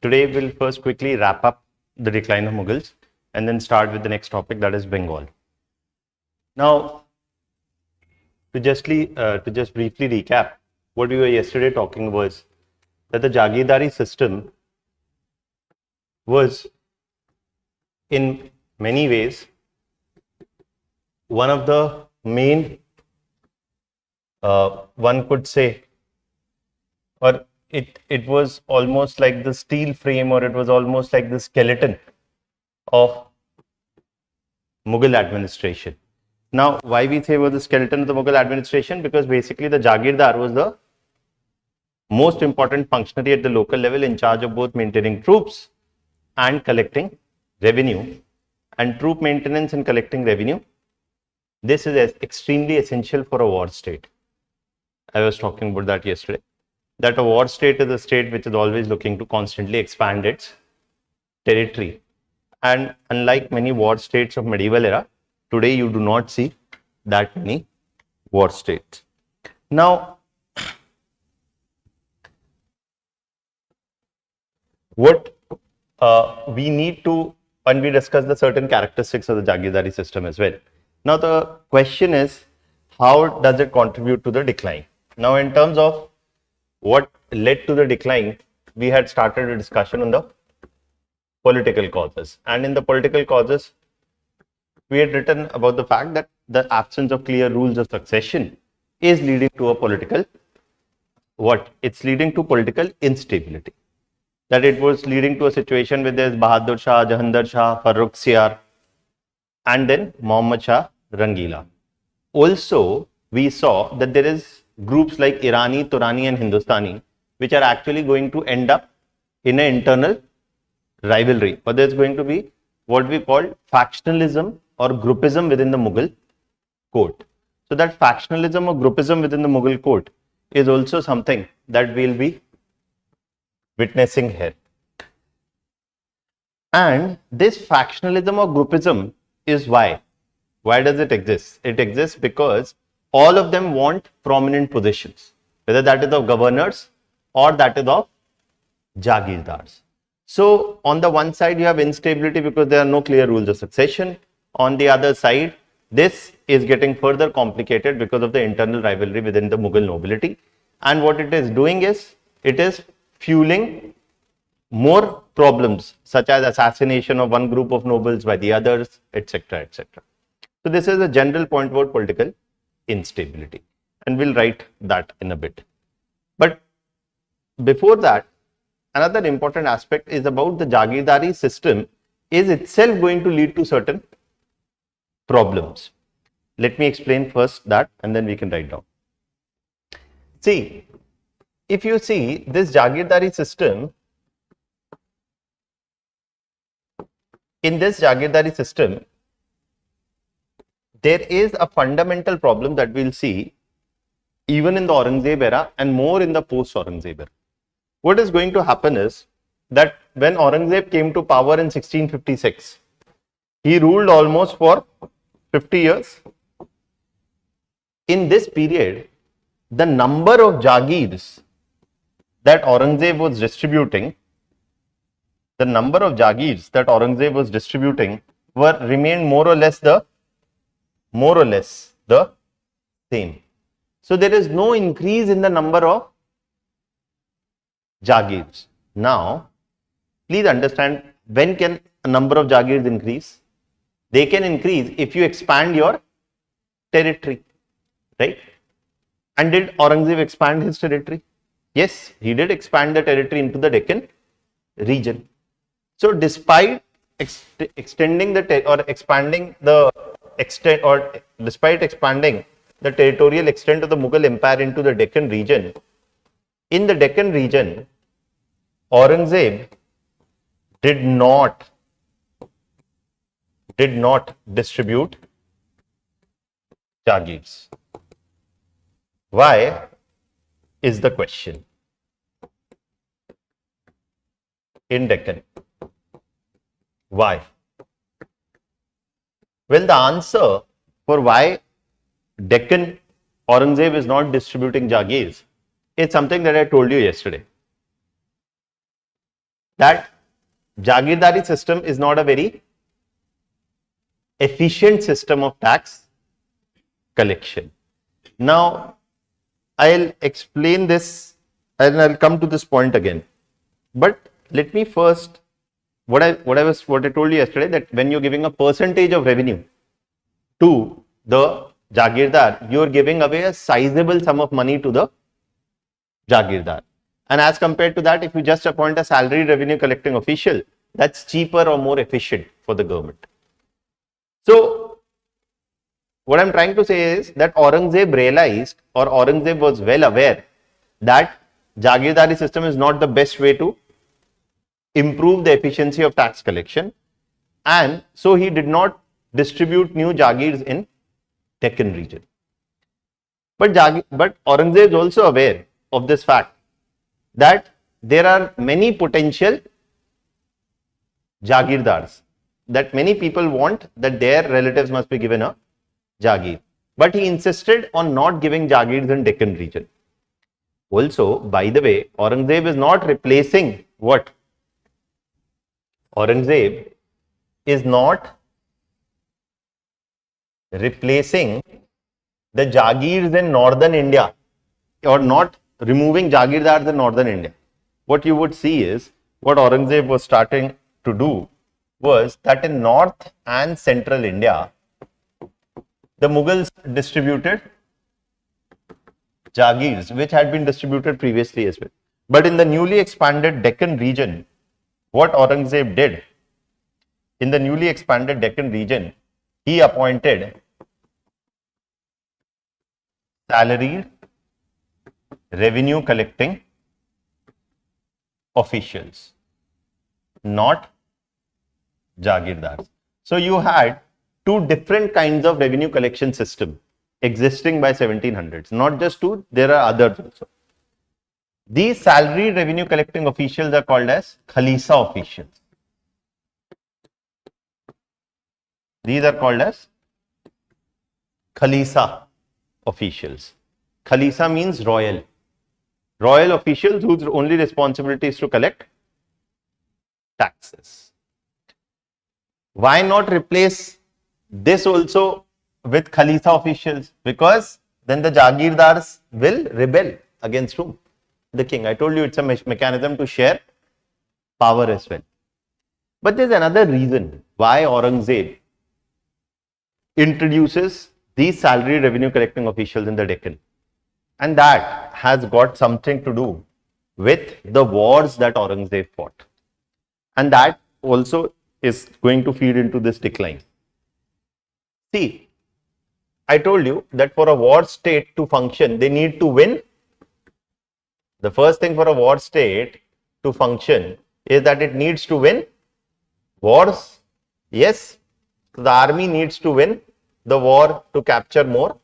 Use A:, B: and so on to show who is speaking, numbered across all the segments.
A: Today we'll first quickly wrap up the decline of Mughals and then start with the next topic, that is Bengal. Now, to just briefly recap, what we were yesterday talking was that the Jagirdari system was in many ways one of the main, one could say, or it was almost like the steel frame, or it was almost like the skeleton of Mughal administration. Now, why we say was the skeleton of the Mughal administration? Because basically the Jagirdar was the most important functionary at the local level in charge of both maintaining troops and collecting revenue. And troop maintenance and collecting revenue, this is extremely essential for a war state. I was talking about that yesterday. That a war state is a state which is always looking to constantly expand its territory. And unlike many war states of medieval era, today you do not see that many war states. Now, what we need to, and we discuss the certain characteristics of the Jagirdari system as well. Now, the question is, how does it contribute to the decline? Now, in terms of what led to the decline, we had started a discussion on the political causes. And in the political causes, we had written about the fact that the absence of clear rules of succession is leading to a political, it's leading to political instability. That it was leading to a situation where there's Bahadur Shah, Jahandar Shah, Farrukh Siyar, and then Muhammad Shah Rangila. Also, we saw that there is groups like Irani, Turani and Hindustani, which are actually going to end up in an internal rivalry. But there's going to be what we call factionalism or groupism within the Mughal court. So that factionalism or groupism within the Mughal court is also something that we'll be witnessing here. And this factionalism or groupism is why? Why does it exist? It exists because all of them want prominent positions, whether that is of governors or that is of Jagirdars. So on the one side you have instability because there are no clear rules of succession. On the other side, this is getting further complicated because of the internal rivalry within the Mughal nobility. And what it is doing is, it is fueling more problems such as assassination of one group of nobles by the others, etc., etc. So this is a general point about political instability, and we'll write that in a bit. But before that, another important aspect is about the Jagirdari system is itself going to lead to certain problems. Let me explain first that, and then we can write down. See, if you see this Jagirdari system, in this Jagirdari system, there is a fundamental problem that we'll see even in the Aurangzeb era and more in the post-Aurangzeb era. What is going to happen is that when Aurangzeb came to power in 1656, he ruled almost for 50 years. In this period, the number of Jagirs that Aurangzeb was distributing, remained more or less the same. So there is no increase in the number of Jagirs. Now, please understand, when can a number of Jagirs increase? They can increase if you expand your territory, right? And did Aurangzeb expand his territory? Yes, he did expand the territory into the Deccan region. So despite expanding the territorial extent of the Mughal Empire into the Deccan region, in the Deccan region, Aurangzeb did not distribute Jagirs. Why is the question? In Deccan, why? Well, the answer for why Deccan Aurangzeb is not distributing Jagirs is something that I told you yesterday. that Jagirdari system is not a very efficient system of tax collection. Now, I'll explain this and I'll come to this point again. But let me first, what I told you yesterday, that when you're giving a percentage of revenue to the Jagirdar, you're giving away a sizable sum of money to the Jagirdar. And as compared to that, if you just appoint a salary revenue collecting official, that's cheaper or more efficient for the government. So, what I'm trying to say is that Aurangzeb realized, or Aurangzeb was well aware, that Jagirdari system is not the best way to improve the efficiency of tax collection, and so he did not distribute new Jagirs in Deccan region. But Aurangzeb is also aware of this fact that there are many potential Jagirdars, that many people want that their relatives must be given a Jagir. But he insisted on not giving Jagirs in Deccan region. Also, by the way, Aurangzeb is not replacing what? Aurangzeb is not replacing the Jagirs in northern India, or not removing Jagirdars in northern India. What you would see is, what Aurangzeb was starting to do was that in north and central India, the Mughals distributed Jagirs, which had been distributed previously as well. But in the newly expanded Deccan region, what Aurangzeb did, in the newly expanded Deccan region, he appointed salaried revenue collecting officials, not Jagirdars. So you had two different kinds of revenue collection system existing by 1700s. Not just two, there are others also. These salaried revenue collecting officials are called as Khalisa officials. These are called as Khalisa officials. Khalisa means royal. Royal officials whose only responsibility is to collect taxes. Why not replace this also with Khalisa officials? Because then the Jagirdars will rebel against whom? The king. I told you it's a mechanism to share power as well. But there's another reason why Aurangzeb introduces these salary revenue collecting officials in the Deccan. And that has got something to do with the wars that Aurangzeb fought. And that also is going to feed into this decline. See, I told you that for a war state to function, they need to win. The first thing for a war state to function is that it needs to win wars. Yes, so the army needs to win the war to capture more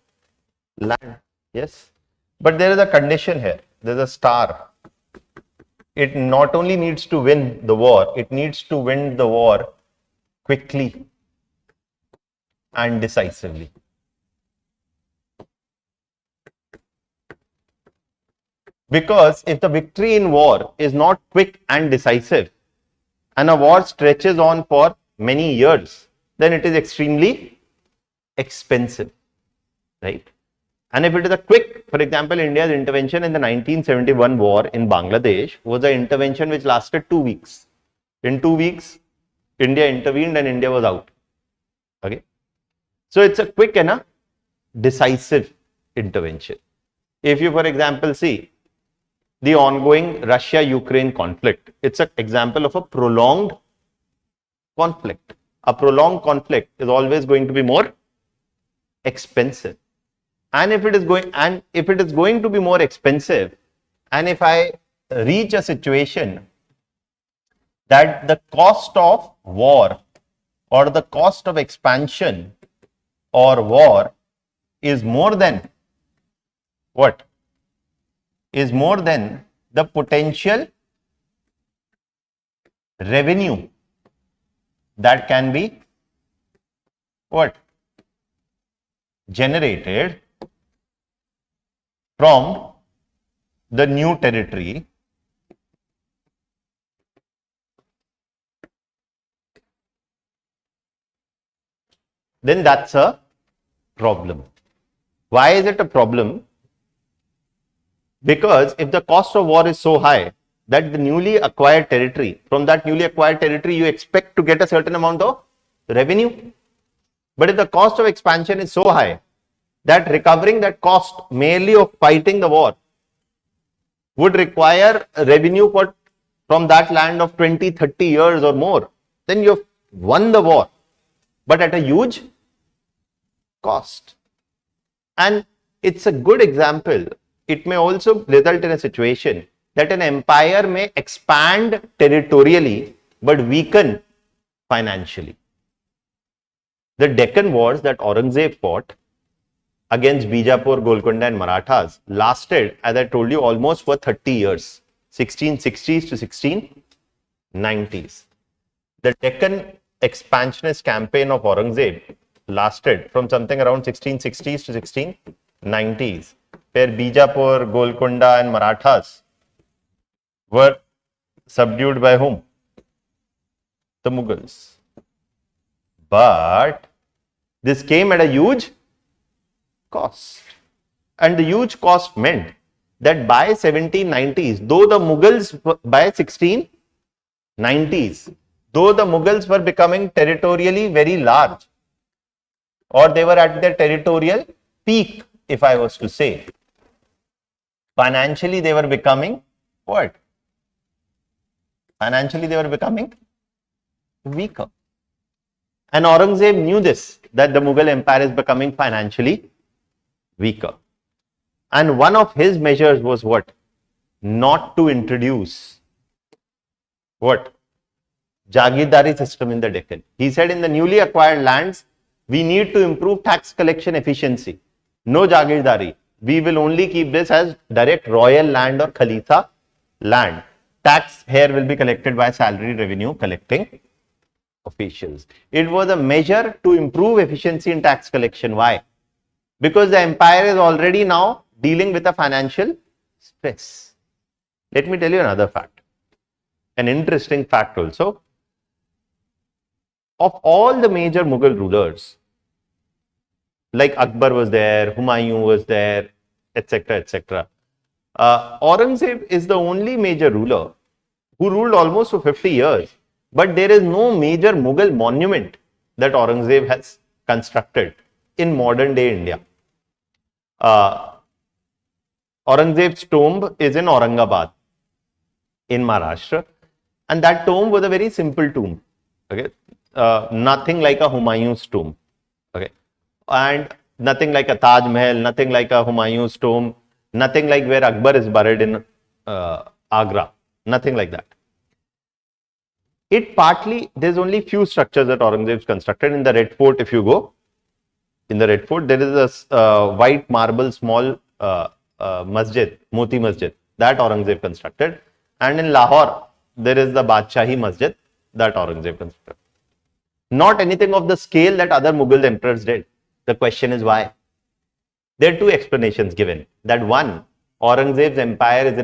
A: land. Yes, but there is a condition here. There is a star. It not only needs to win the war, it needs to win the war quickly and decisively. Because if the victory in war is not quick and decisive, and a war stretches on for many years, then it is extremely expensive, right? And if it is a quick, for example, India's intervention in the 1971 war in Bangladesh was an intervention which lasted 2 weeks. In 2 weeks, India intervened and India was out. Okay. So it's a quick and a decisive intervention. If you, for example, see the ongoing Russia-Ukraine conflict, it's an example of a prolonged conflict. A prolonged conflict is always going to be more expensive. And if it is going to be more expensive, and if I reach a situation that the cost of war or the cost of expansion or war is more than what? Is more than the potential revenue that can be what? Generated from the new territory then that's a problem. Why is it a problem? Because if the cost of war is so high that the newly acquired territory, from that newly acquired territory, you expect to get a certain amount of revenue. But if the cost of expansion is so high that recovering that cost merely of fighting the war would require revenue from that land of 20, 30 years or more, then you've won the war, but at a huge cost. And it's a good example. It may also result in a situation that an empire may expand territorially but weaken financially. The Deccan Wars that Aurangzeb fought against Bijapur, Golconda and Marathas lasted, as I told you, almost for 30 years, 1660s to 1690s. The Deccan expansionist campaign of Aurangzeb lasted from something around 1660s to 1690s, where Bijapur, Golconda and Marathas were subdued by whom? The Mughals. But this came at a huge cost. And the huge cost meant that by 1790s, though the Mughals, by 1690s, though the Mughals were becoming territorially very large, or they were at their territorial peak, if I was to say, financially they were becoming what? Financially they were becoming weaker. And Aurangzeb knew this, that the Mughal Empire is becoming financially weaker. And one of his measures was what? Not to introduce what? Jagirdari system in the Deccan. He said in the newly acquired lands, we need to improve tax collection efficiency. No Jagirdari. We will only keep this as direct royal land or Khalisa land. Tax here will be collected by salary revenue collecting officials. It was a measure to improve efficiency in tax collection. Why? Because the empire is already now dealing with a financial stress. Let me tell you another fact, an interesting fact also. Of all the major Mughal rulers, like Akbar was there, Humayun was there, etc., etc. Aurangzeb is the only major ruler who ruled almost for 50 years. But there is no major Mughal monument that Aurangzeb has constructed in modern day India. Aurangzeb's tomb is in Aurangabad in Maharashtra, and that tomb was a very simple tomb. Okay, nothing like a Humayun's tomb. Okay, and nothing like a Taj Mahal, nothing like a Humayun's tomb, nothing like where Akbar is buried in Agra, nothing like that. It partly, there's only few structures that Aurangzeb constructed. In the Red Fort, if you go, in the Red Fort, there is a white marble small masjid, Moti Masjid, that Aurangzeb constructed. And in Lahore, there is the Badshahi Masjid that Aurangzeb constructed. Not anything of the scale that other Mughal emperors did. The question is why? There are two explanations given. That one, Aurangzeb's empire was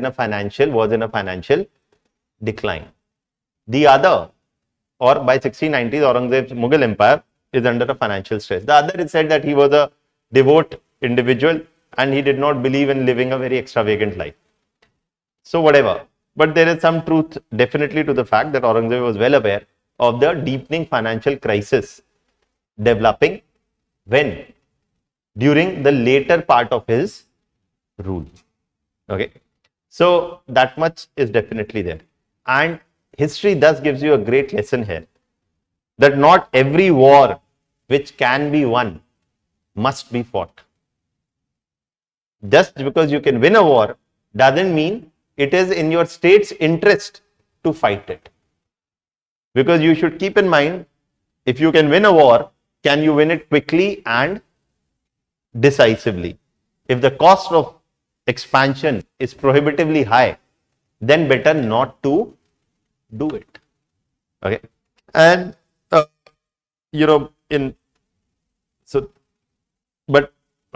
A: in a financial decline. The other, or by 1690s, Aurangzeb's Mughal Empire is under a financial stress. The other is said that he was a devout individual and he did not believe in living a very extravagant life. So whatever. But there is some truth definitely to the fact that Aurangzeb was well aware of the deepening financial crisis developing when? During the later part of his rule. Okay. So that much is definitely there. And history thus gives you a great lesson here, that not every war which can be won must be fought. Just because you can win a war doesn't mean it is in your state's interest to fight it. Because you should keep in mind, if you can win a war, can you win it quickly and decisively? If the cost of expansion is prohibitively high, then better not to do it. Okay. And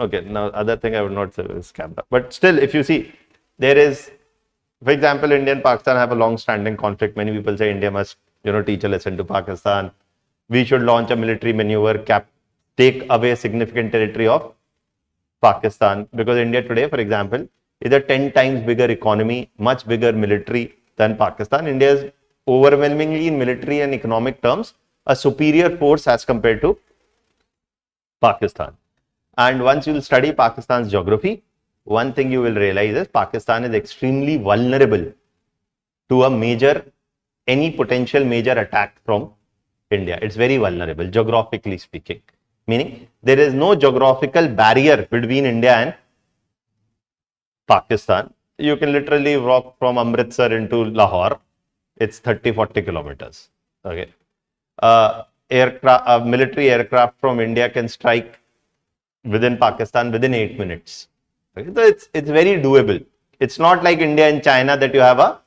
A: okay, now other thing I would not say is camera, but still, if you see, there is, for example, India and Pakistan have a long standing conflict. Many people say India must teach a lesson to Pakistan. We should launch a military maneuver take away significant territory of Pakistan, because India today, for example, is a 10 times bigger economy, much bigger military than Pakistan. India is overwhelmingly in military and economic terms a superior force as compared to Pakistan. And once you will study Pakistan's geography, one thing you will realize is Pakistan is extremely vulnerable to a major, any potential major attack from India. It's very vulnerable, geographically speaking. Meaning, there is no geographical barrier between India and Pakistan. You can literally walk from Amritsar into Lahore. It's 30-40 kilometers. Okay. Military aircraft from India can strike within Pakistan within 8 minutes. Okay. So it's very doable. It's not like India and China that you have a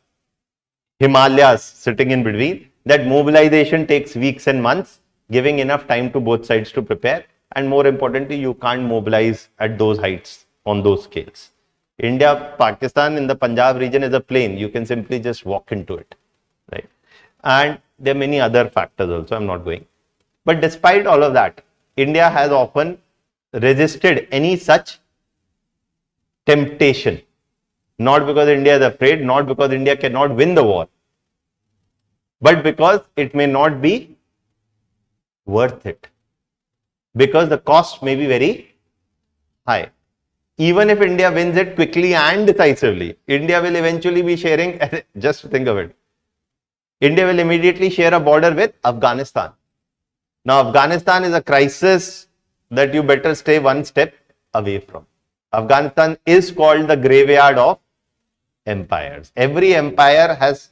A: Himalayas sitting in between. That mobilization takes weeks and months, giving enough time to both sides to prepare. And more importantly, you can't mobilize at those heights on those scales. India, Pakistan in the Punjab region is a plain. You can simply just walk into it, right? And there are many other factors also. I'm not going. But despite all of that, India has often resisted any such temptation. Not because India is afraid, not because India cannot win the war, but because it may not be worth it. Because the cost may be very high. Even if India wins it quickly and decisively, India will eventually be sharing, just think of it, India will immediately share a border with Afghanistan. Now, Afghanistan is a crisis that you better stay one step away from. Afghanistan is called the graveyard of empires. Every empire has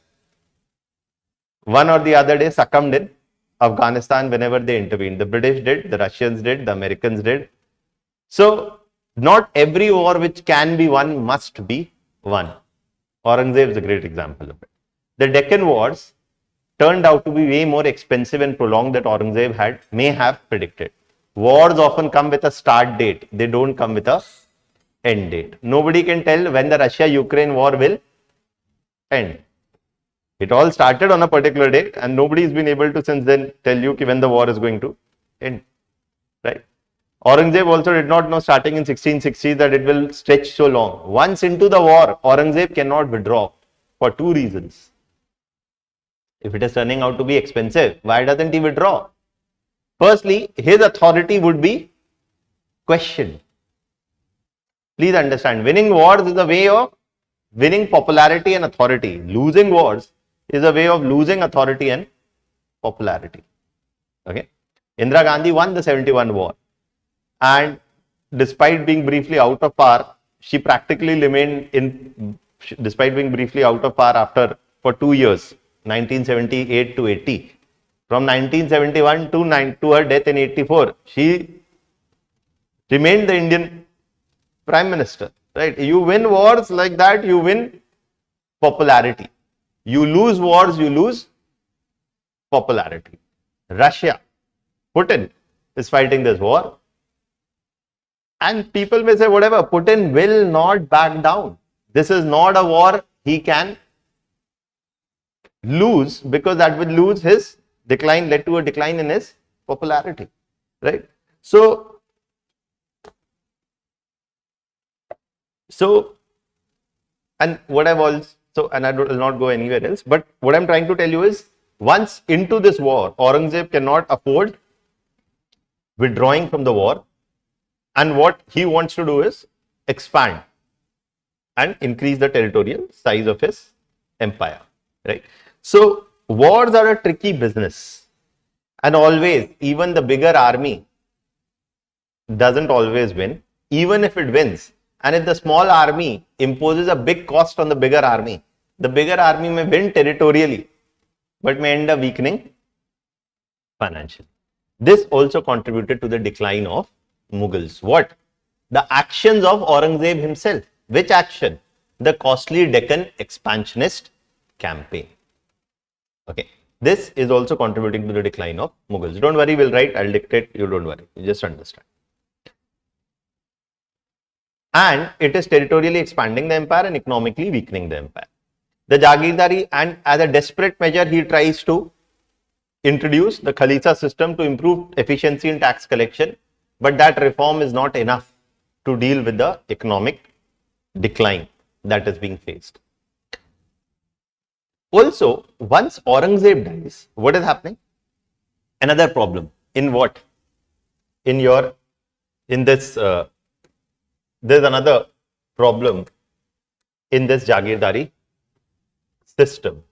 A: one or the other day succumbed in Afghanistan whenever they intervened. The British did, the Russians did, the Americans did. So, not every war which can be won must be won. Aurangzeb is a great example of it. The Deccan Wars turned out to be way more expensive and prolonged than Aurangzeb may have predicted. Wars often come with a start date. They don't come with a end date. Nobody can tell when the Russia-Ukraine war will end. It all started on a particular date and nobody has been able to since then tell you when the war is going to end. Right? Aurangzeb also did not know starting in 1660 that it will stretch so long. Once into the war, Aurangzeb cannot withdraw for two reasons. If it is turning out to be expensive, why doesn't he withdraw? Firstly, his authority would be questioned. Please understand, winning wars is a way of winning popularity and authority. Losing wars is a way of losing authority and popularity. Okay. Indira Gandhi won the 71 war. And despite being briefly out of power, she practically remained despite being briefly out of power for 2 years, 1978 to 80. From 1971 to her death in 84, she remained the Indian Prime Minister. Right? You win wars like that, you win popularity. You lose wars, you lose popularity. Russia, Putin is fighting this war. And people may say, whatever, Putin will not back down. This is not a war he can lose, because that will lose his decline, led to a decline in his popularity. Right? So, and what I've also, and I will not go anywhere else, but what I'm trying to tell you is, once into this war, Aurangzeb cannot afford withdrawing from the war. And what he wants to do is expand and increase the territorial size of his empire, right? So, wars are a tricky business, and always, even the bigger army doesn't always win, even if it wins. And if the small army imposes a big cost on the bigger army may win territorially, but may end up weakening financially. This also contributed to the decline of Mughals. What? The actions of Aurangzeb himself. Which action? The costly Deccan expansionist campaign. Okay. This is also contributing to the decline of Mughals. Don't worry, we'll write, I'll dictate, you don't worry. You just understand. And it is territorially expanding the empire and economically weakening the empire. The Jagirdari, and as a desperate measure, he tries to introduce the Khalisa system to improve efficiency in tax collection but that reform is not enough to deal with the economic decline that is being faced. Also, once Aurangzeb dies, what is happening? Another problem in what? In this, there's another problem in this Jagirdari system.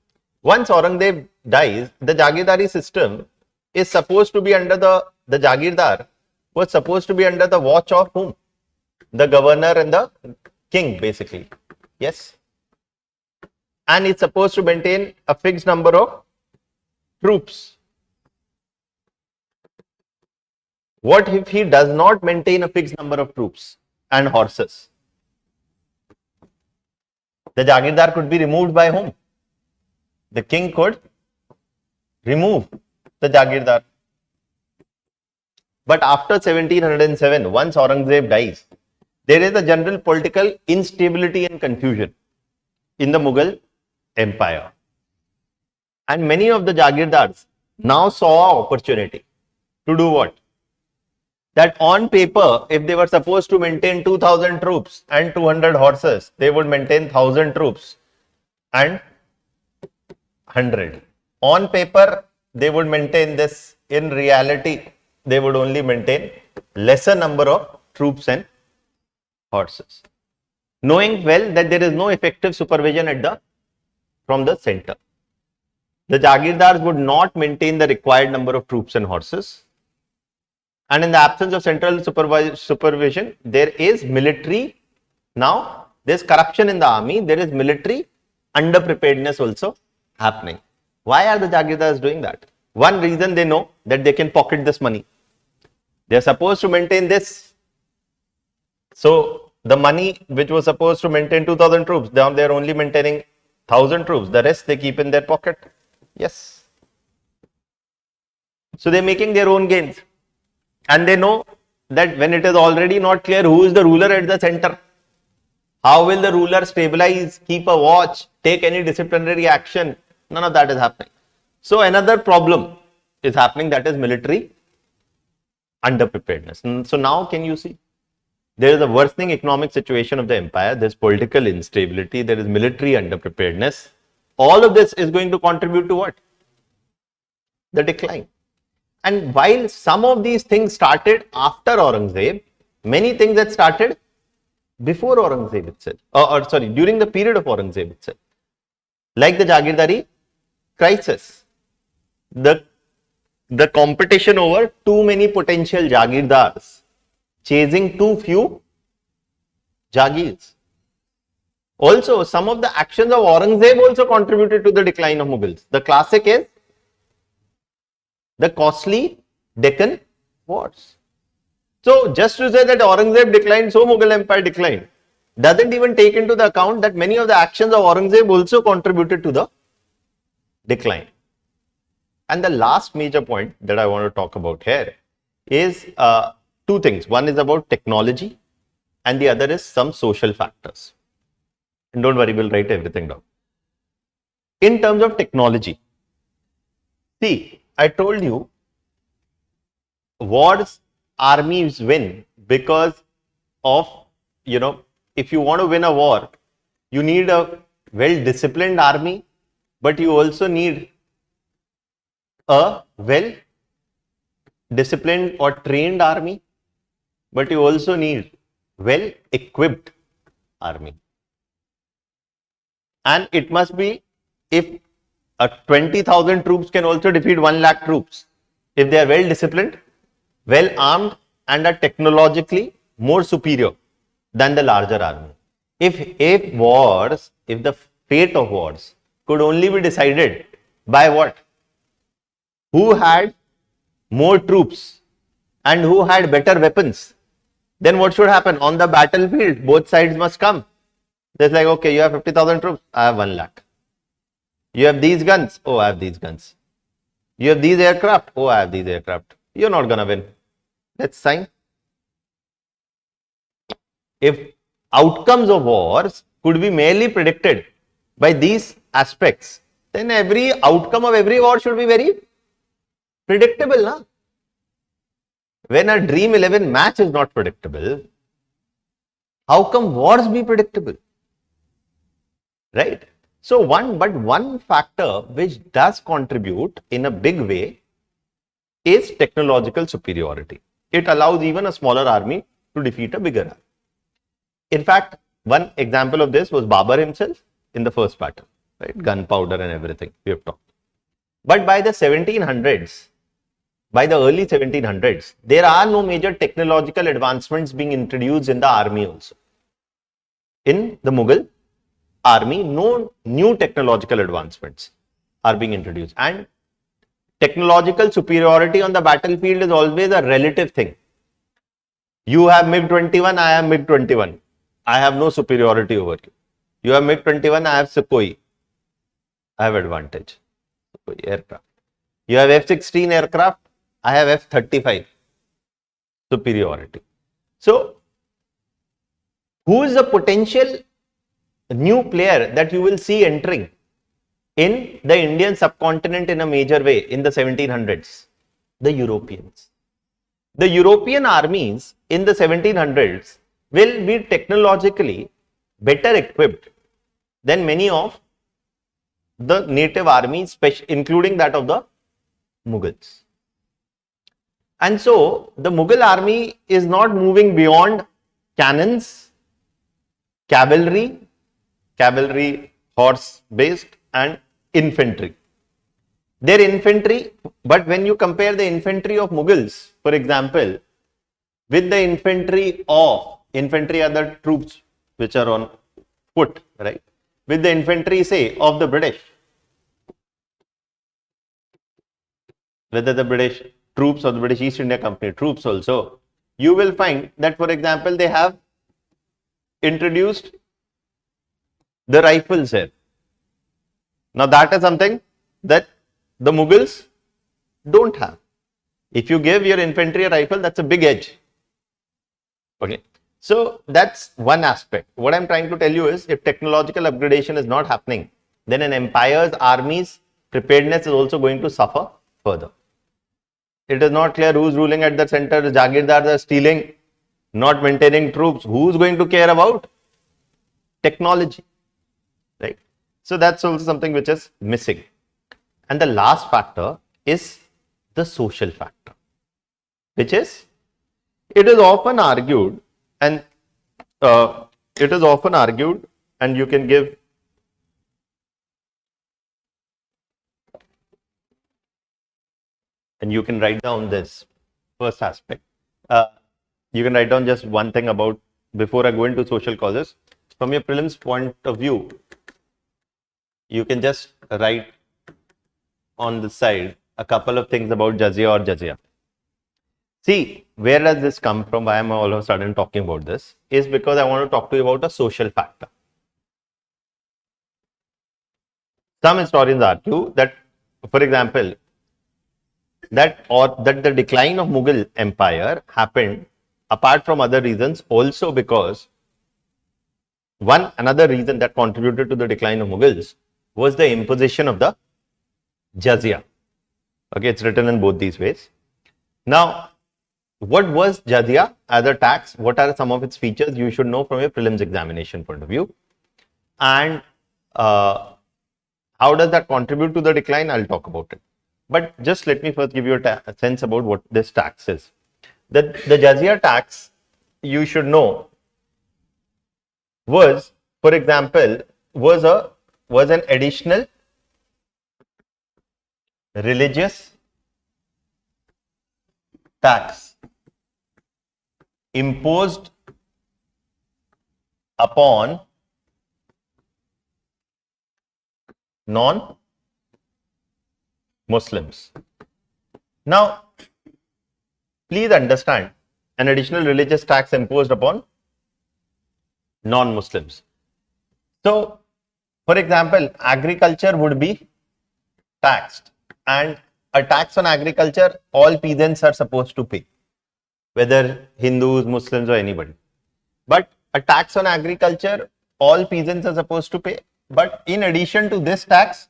A: Once Aurangzeb dies, the Jagirdari system is supposed to be under the Jagirdar was supposed to be under the watch of whom? The governor and the king, basically. Yes. And it's supposed to maintain a fixed number of troops. What if he does not maintain a fixed number of troops and horses? The Jagirdar could be removed by whom? The king could remove the Jagirdar. But after 1707, once Aurangzeb dies, there is a general political instability and confusion in the Mughal Empire. And many of the Jagirdars now saw an opportunity to do what? That on paper, if they were supposed to maintain 2000 troops and 200 horses, they would maintain 1000 troops and 100. On paper, they would maintain this. In reality, they would only maintain lesser number of troops and horses, knowing well that there is no effective supervision from the center. The Jagirdars would not maintain the required number of troops and horses. And in the absence of central supervision, there is military. Now, there's corruption in the army. There is military underpreparedness also happening. Why are the Jagirdars doing that? One reason, they know that they can pocket this money. They are supposed to maintain this. So, the money which was supposed to maintain 2000 troops, now they are only maintaining 1000 troops. The rest they keep in their pocket. Yes. So, they are making their own gains. And they know that when it is already not clear who is the ruler at the center, how will the ruler stabilize, keep a watch, take any disciplinary action? None of that is happening. So another problem is happening, that is military underpreparedness. So now can you see? There is a worsening economic situation of the empire, there is political instability, there is military underpreparedness. All of this is going to contribute to what? The decline. And while some of these things started after Aurangzeb, many things that started before Aurangzeb itself, during the period of Aurangzeb itself, like the Jagirdari crisis, the competition over too many potential Jagirdars, chasing too few Jagirs. Also, some of the actions of Aurangzeb also contributed to the decline of Mughals. The classic is the costly Deccan wars. So, just to say that Aurangzeb declined, so Mughal Empire declined, doesn't even take into the account that many of the actions of Aurangzeb also contributed to the decline. And the last major point that I want to talk about here is two things. One is about technology and the other is some social factors. And don't worry, we'll write everything down. In terms of technology, see, I told you, wars armies win because of, if you want to win a war, you need a well-disciplined army, but you also need a well-disciplined or trained army, but you also need well-equipped army. And it must be, if 20,000 troops can also defeat 1 lakh troops, if they are well disciplined, well armed and are technologically more superior than the larger army. If the fate of wars could only be decided by what? Who had more troops and who had better weapons, then what should happen? On the battlefield, both sides must come. It's like, okay, you have 50,000 troops, I have 1 lakh. You have these guns, oh, I have these guns. You have these aircraft, oh, I have these aircraft. You're not gonna win. Let's sign. If outcomes of wars could be merely predicted by these aspects, then every outcome of every war should be very predictable, na? When a Dream 11 match is not predictable, how come wars be predictable? Right? So one factor which does contribute in a big way is technological superiority. It allows even a smaller army to defeat a bigger army. In fact, one example of this was Babur himself in the first battle, right? Gunpowder and everything we have talked. But by the 1700s, by the early 1700s, there are no major technological advancements being introduced in the army also. In the Mughal army, no new technological advancements are being introduced. And technological superiority on the battlefield is always a relative thing. You have MiG-21, I have MiG-21. I have no superiority over you. You have MiG-21, I have Sukhoi. I have advantage. Sukhoi aircraft. You have F-16 aircraft, I have F-35. Superiority. So, who is the potential new player that you will see entering in the Indian subcontinent in a major way in the 1700s? The Europeans. The European armies in the 1700s will be technologically better equipped than many of the native armies, including that of the Mughals. And so, the Mughal army is not moving beyond cannons, cavalry horse based, and infantry. Their infantry, but when you compare the infantry of Mughals, for example, with the infantry are the troops which are on foot, right? With the infantry, say, of the British, whether the British troops or the British East India Company troops also, you will find that, for example, they have introduced the rifles here. Now that is something that the Mughals don't have. If you give your infantry a rifle, that's a big edge. Okay. So that's one aspect. What I'm trying to tell you is, if technological upgradation is not happening, then an empire's army's preparedness is also going to suffer further. It is not clear who's ruling at the center. The Jagirdars are stealing, not maintaining troops. Who's going to care about technology? Right? So that's also something which is missing. And the last factor is the social factor, which is, it is often argued, and you can give and you can write down this first aspect. You can write down just one thing about, before I go into social causes, from your prelims point of view, you can just write on the side a couple of things about jazia or jazia. See, where does this come from? Why am I all of a sudden talking about this? Is because I want to talk to you about a social factor. Some historians argue that, for example, that the decline of Mughal empire happened, apart from other reasons, also because another reason that contributed to the decline of Mughals was the imposition of the jazia. Okay, it's written in both these ways. Now, what was jazia as a tax? What are some of its features? You should know from a prelims examination point of view. And how does that contribute to the decline? I'll talk about it. But just let me first give you a sense about what this tax is. The jazia tax, you should know, was, for example, was an additional religious tax imposed upon non-Muslims. Now, please understand, an additional religious tax imposed upon non-Muslims. So, for example, agriculture would be taxed, and a tax on agriculture all peasants are supposed to pay, whether Hindus, Muslims or anybody. But a tax on agriculture all peasants are supposed to pay. But in addition to this tax,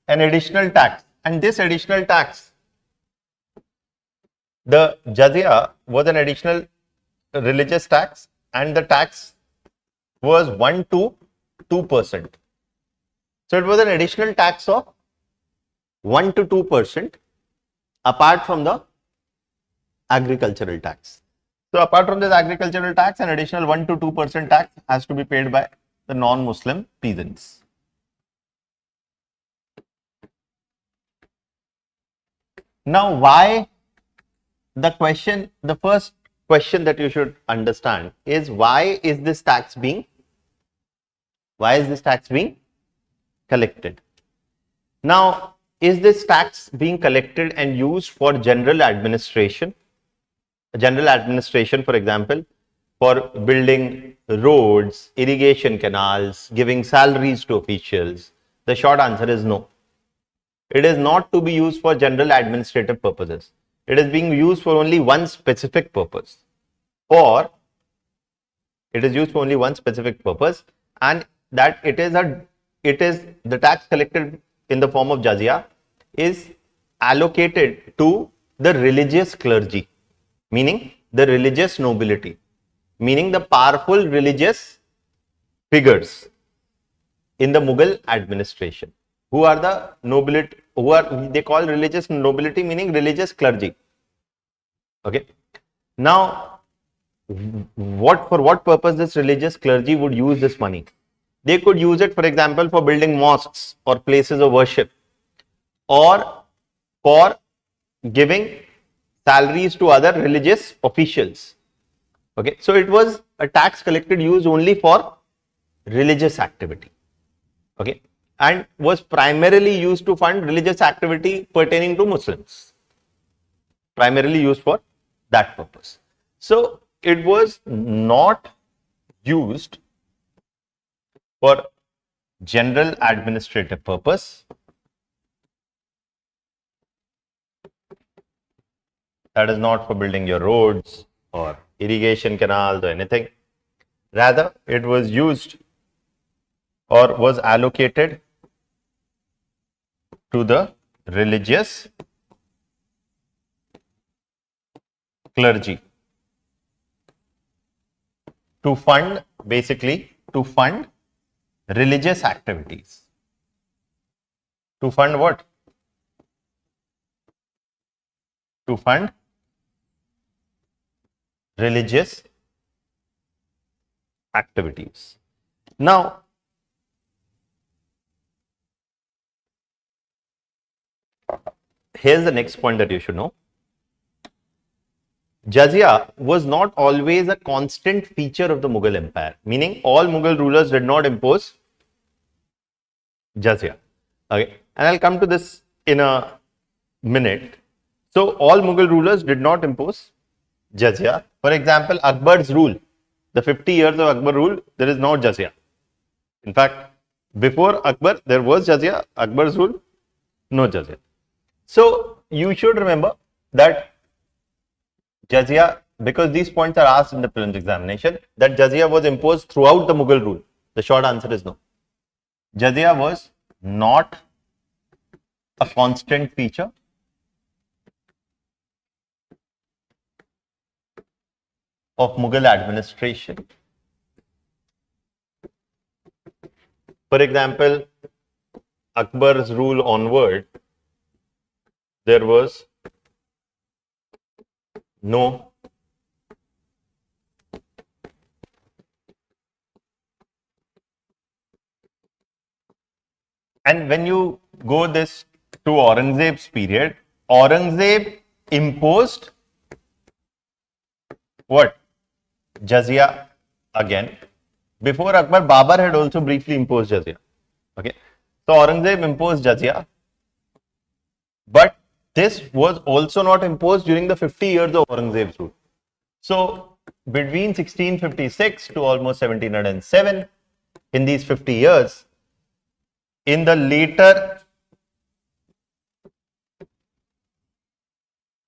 A: an additional tax, and this additional tax, the jazia was an additional religious tax, and the tax was 1 to 2%. So it was an additional tax of 1 to 2% apart from the agricultural tax. So apart from this agricultural tax, an additional 1 to 2% tax has to be paid by the non-Muslim peasants. Now, why the first question that you should understand is why is this tax being collected? Now, is this tax being collected and used for general administration? General administration, for example, for building roads, irrigation canals, giving salaries to officials? The short answer is no. It is not to be used for general administrative purposes. It is being used for only one specific purpose. Or it is used for only one specific purpose, and that it is the tax collected in the form of jizya is allocated to the religious clergy, meaning the religious nobility, meaning the powerful religious figures in the Mughal administration, who are the nobility, they call religious nobility, meaning religious clergy. Okay. Now, for what purpose this religious clergy would use this money? They could use it, for example, for building mosques or places of worship, or for giving salaries to other religious officials. Okay, so it was a tax collected used only for religious activity. Okay, and was primarily used to fund religious activity pertaining to Muslims. Primarily used for that purpose. So it was not used for general administrative purpose. That is not for building your roads or irrigation canals or anything. Rather, it was used or was allocated to the religious clergy to fund, basically to fund religious activities. To fund what? To fund religious activities. Now, here's the next point that you should know. Jizya was not always a constant feature of the Mughal Empire, meaning all Mughal rulers did not impose jizya. Okay, and I'll come to this in a minute. So, all Mughal rulers did not impose jizya. For example, Akbar's rule, the 50 years of Akbar rule, there is no jizya. In fact, before Akbar, there was jizya. Akbar's rule, no jizya. So, you should remember that jizya, because these points are asked in the prelims examination, that jizya was imposed throughout the Mughal rule. The short answer is no. Jizya was not a constant feature of Mughal administration. For example, Akbar's rule onward, there was no and when you go this to Aurangzeb's period, Aurangzeb imposed what? Jizya again. Before Akbar, Babur had also briefly imposed jizya. Okay, so Aurangzeb imposed jizya, but this was also not imposed during the 50 years of Aurangzeb's rule. So between 1656 to almost 1707, in these 50 years, in the later,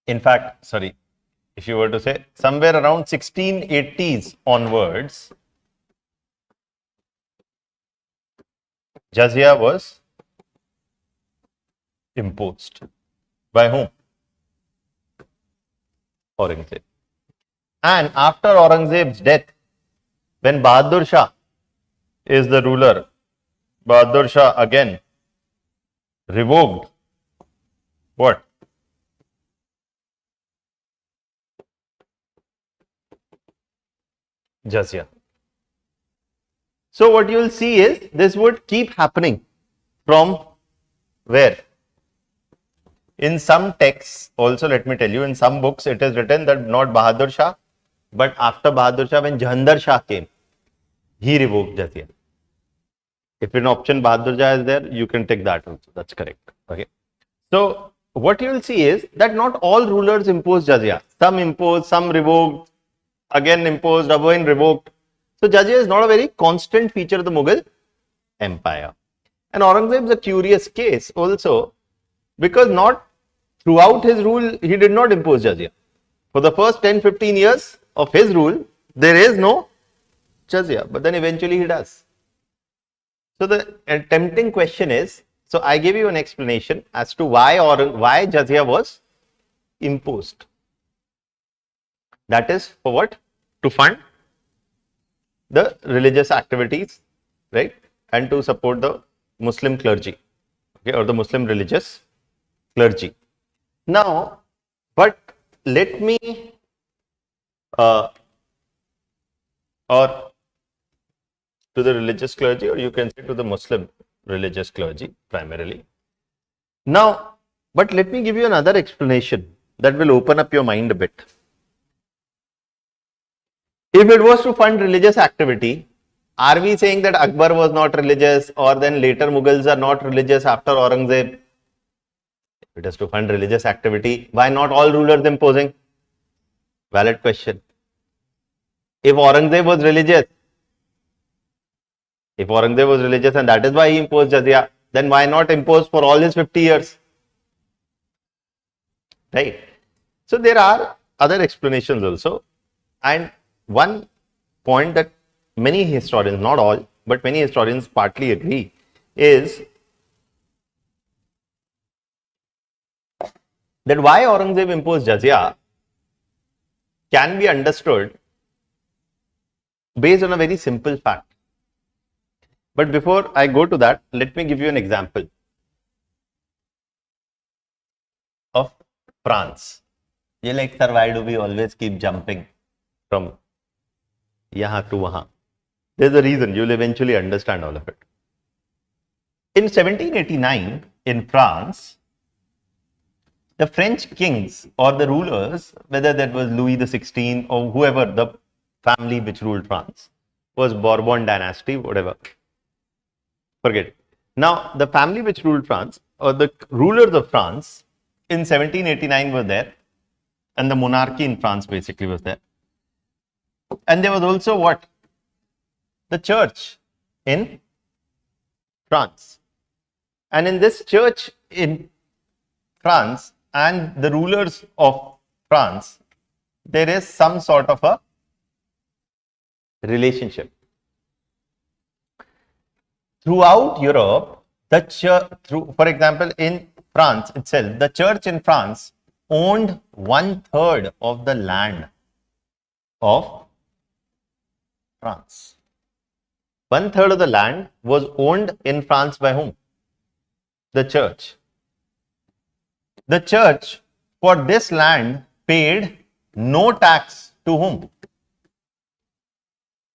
A: in fact, sorry, if you were to say somewhere around 1680s onwards, jizya was imposed. By whom? Aurangzeb. And after Aurangzeb's death, when Bahadur Shah is the ruler, Bahadur Shah again revoked what? Jizya. So what you will see is this would keep happening from where? In some texts, also let me tell you, in some books it is written that not Bahadur Shah, but after Bahadur Shah, when Jahandar Shah came, he revoked jizya. If an option Bahadur Shah is there, you can take that also. That's correct. Okay. So what you will see is that not all rulers impose jizya. Some imposed, some revoked, again imposed, again revoked. So jizya is not a very constant feature of the Mughal empire. And Aurangzeb is a curious case also, because not throughout his rule he did not impose jizya. For the first 10-15 years of his rule, there is no jizya, but then eventually he does. So the tempting question is, so I gave you an explanation as to why jizya was imposed. That is for what? To fund the religious activities, right? And to support the Muslim clergy, okay, or the Muslim religious clergy. Now, but let me or to the religious clergy, or you can say to the Muslim religious clergy primarily. Now, but let me give you another explanation that will open up your mind a bit. If it was to fund religious activity, are we saying that Akbar was not religious, or then later Mughals are not religious after Aurangzeb? If it is to fund religious activity, why not all rulers imposing? Valid question. If Aurangzeb was religious, and that is why he imposed jizya, then why not impose for all his 50 years? Right. So there are other explanations also, and one point that many historians, not all, but many historians partly agree is that why Aurangzeb imposed jizya can be understood based on a very simple fact. But before I go to that, let me give you an example of France. You like, sir, why do we always keep jumping from yahan to wahan? There's a reason. You'll eventually understand all of it. In 1789, in France, the French kings or the rulers, whether that was Louis XVI or whoever, the family which ruled France, was Bourbon dynasty, whatever. Forget it. Now, the family which ruled France, or the rulers of France in 1789 were there, and the monarchy in France basically was there. And there was also what? The church in France. And in this church in France and the rulers of France, there is some sort of a relationship. Throughout Europe, the church, for example, in France itself, the church in France owned 1/3 of the land of France. 1/3 of the land was owned in France by whom? The church. The church for this land paid no tax to whom?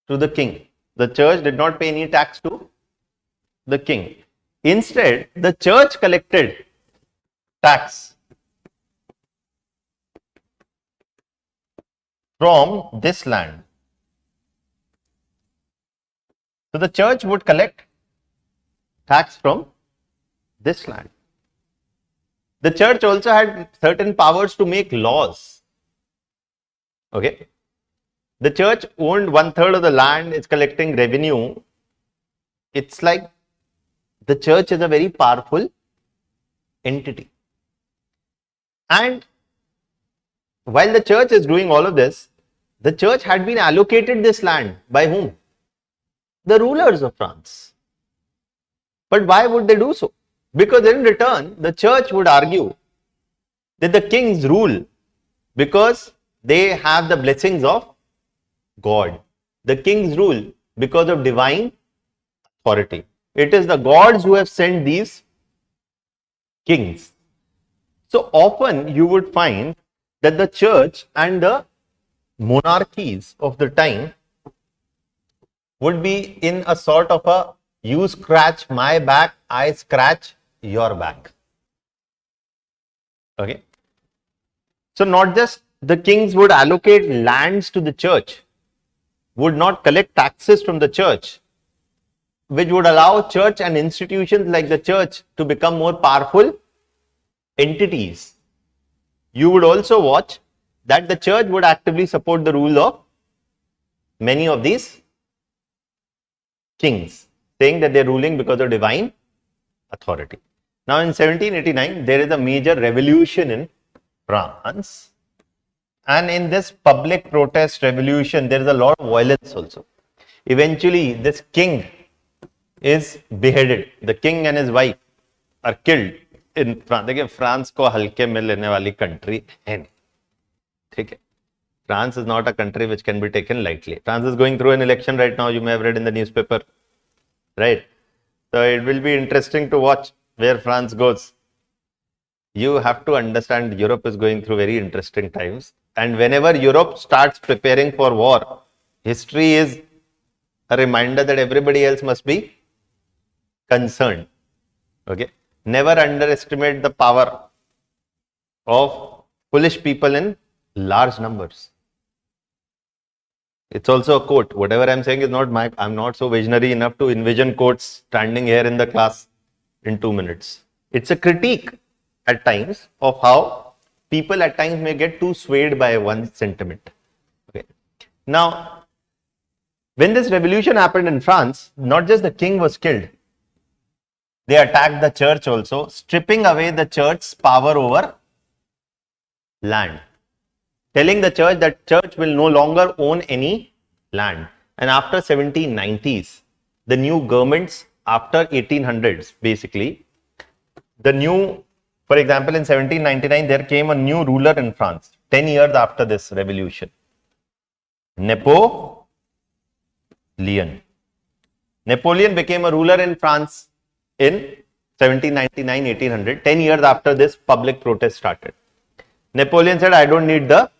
A: To the king. The church did not pay any tax to the king. Instead, the church collected tax from this land. So the church would collect tax from this land. The church also had certain powers to make laws. Okay. The church owned 1/3 of the land, it's collecting revenue. It's like the church is a very powerful entity. And while the church is doing all of this, the church had been allocated this land by whom? The rulers of France. But why would they do so? Because in return, the church would argue that the king's rule, because they have the blessings of God. The kings rule because of divine authority. It is the gods who have sent these kings. So often you would find that the church and the monarchies of the time would be in a sort of a you scratch my back, I scratch your back. Okay. So not just the kings would allocate lands to the church, would not collect taxes from the church, which would allow church and institutions like the church to become more powerful entities. You would also watch that the church would actively support the rule of many of these kings, saying that they're ruling because of divine authority. Now in 1789, there is a major revolution in France. And in this public protest revolution, there is a lot of violence also. Eventually, this king is beheaded. The king and his wife are killed in France. देखिए France को हल्के में लेने वाली country है नहीं, ठीक है. France is not a country which can be taken lightly. France is going through an election right now. You may have read in the newspaper, right? So it will be interesting to watch where France goes. You have to understand Europe is going through very interesting times. And whenever Europe starts preparing for war, history is a reminder that everybody else must be concerned. Okay. Never underestimate the power of foolish people in large numbers. It's also a quote. Whatever I'm saying is not I'm not so visionary enough to envision quotes standing here in the class in 2 minutes. It's a critique at times of how people at times may get too swayed by one sentiment. Okay. Now, when this revolution happened in France, not just the king was killed, they attacked the church also, stripping away the church's power over land, telling the church that church will no longer own any land. And after 1790s, the new governments after 1800s, basically, the new, for example, in 1799, there came a new ruler in France, 10 years after this revolution, Napoleon. Napoleon became a ruler in France in 1799, 1800, 10 years after this public protest started. Napoleon said, I don't need the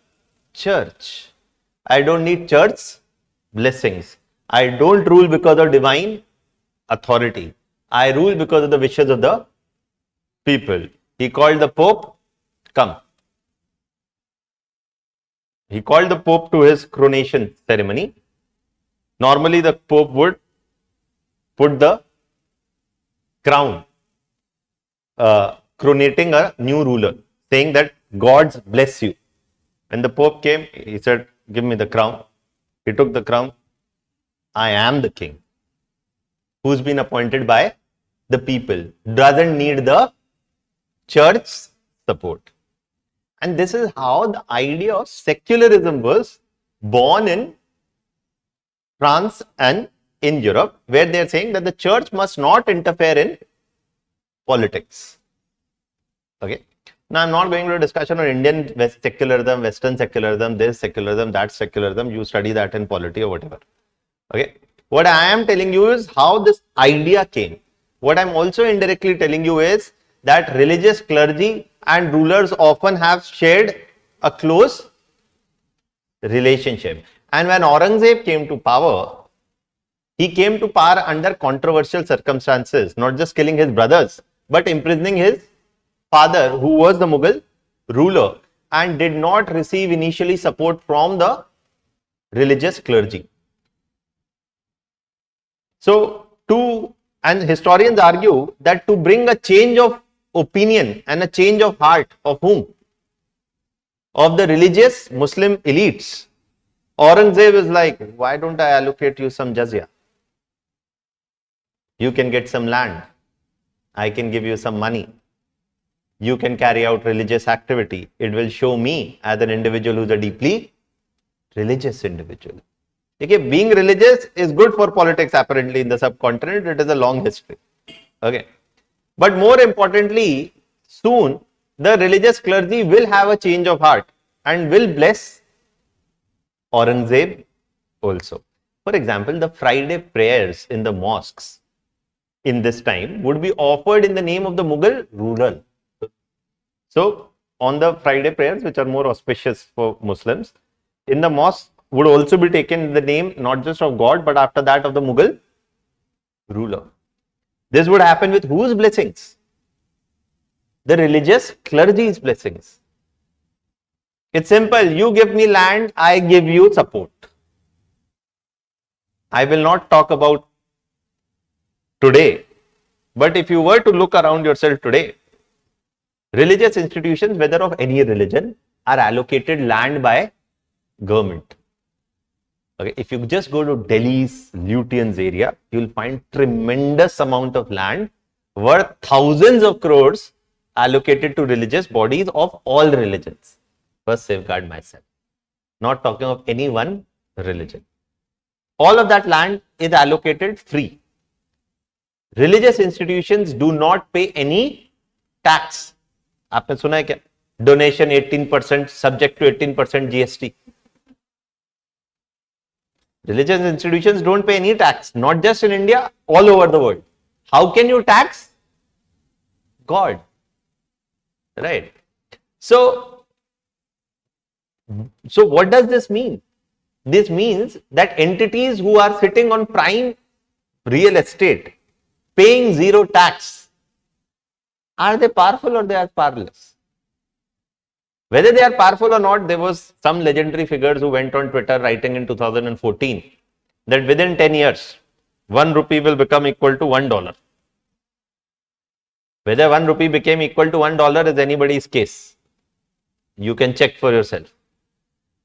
A: church. I don't need church's blessings. I don't rule because of divine authority. I rule because of the wishes of the people. He called the Pope, come. He called the Pope to his coronation ceremony. Normally the Pope would put the crown, coronating a new ruler, saying that God's bless you. When the Pope came, he said, give me the crown. He took the crown. I am the king, who's been appointed by the people, doesn't need the church's support. And this is how the idea of secularism was born in France and in Europe, where they are saying that the church must not interfere in politics. Okay. Now, I'm not going to a discussion on Indian secularism, Western secularism, this secularism, that secularism. You study that in polity or whatever. Okay. What I am telling you is how this idea came. What I'm also indirectly telling you is that religious clergy and rulers often have shared a close relationship. And when Aurangzeb came to power, he came to power under controversial circumstances, not just killing his brothers, but imprisoning his father, who was the Mughal ruler, and did not receive initially support from the religious clergy. So, and historians argue that to bring a change of opinion and a change of heart of whom? Of the religious Muslim elites, Aurangzeb is like, why don't I allocate you some jizya? You can get some land. I can give you some money. You can carry out religious activity. It will show me as an individual who's a deeply religious individual. Okay, being religious is good for politics apparently in the subcontinent. It is a long history. Okay. But more importantly, soon the religious clergy will have a change of heart and will bless Aurangzeb also. For example, the Friday prayers in the mosques in this time would be offered in the name of the Mughal ruler. So, on the Friday prayers, which are more auspicious for Muslims, in the mosque would also be taken the name not just of God, but after that of the Mughal ruler. This would happen with whose blessings? The religious clergy's blessings. It's simple. You give me land, I give you support. I will not talk about today, but if you were to look around yourself today, religious institutions, whether of any religion, are allocated land by government. Okay, if you just go to Delhi's Lutyens area, you will find tremendous amount of land worth thousands of crores allocated to religious bodies of all religions. First, safeguard myself. Not talking of any one religion. All of that land is allocated free. Religious institutions do not pay any tax. आपने सुना है क्या? Donation 18% subject to 18% GST. Religious institutions don't pay any tax, not just in India, all over the world. How can you tax God? Right. So what does this mean? This means that entities who are sitting on prime real estate, paying zero tax, are they powerful or they are powerless? Whether they are powerful or not, there was some legendary figures who went on Twitter writing in 2014 that within 10 years, 1 rupee will become equal to $1. Whether 1 rupee became equal to $1 is anybody's case. You can check for yourself.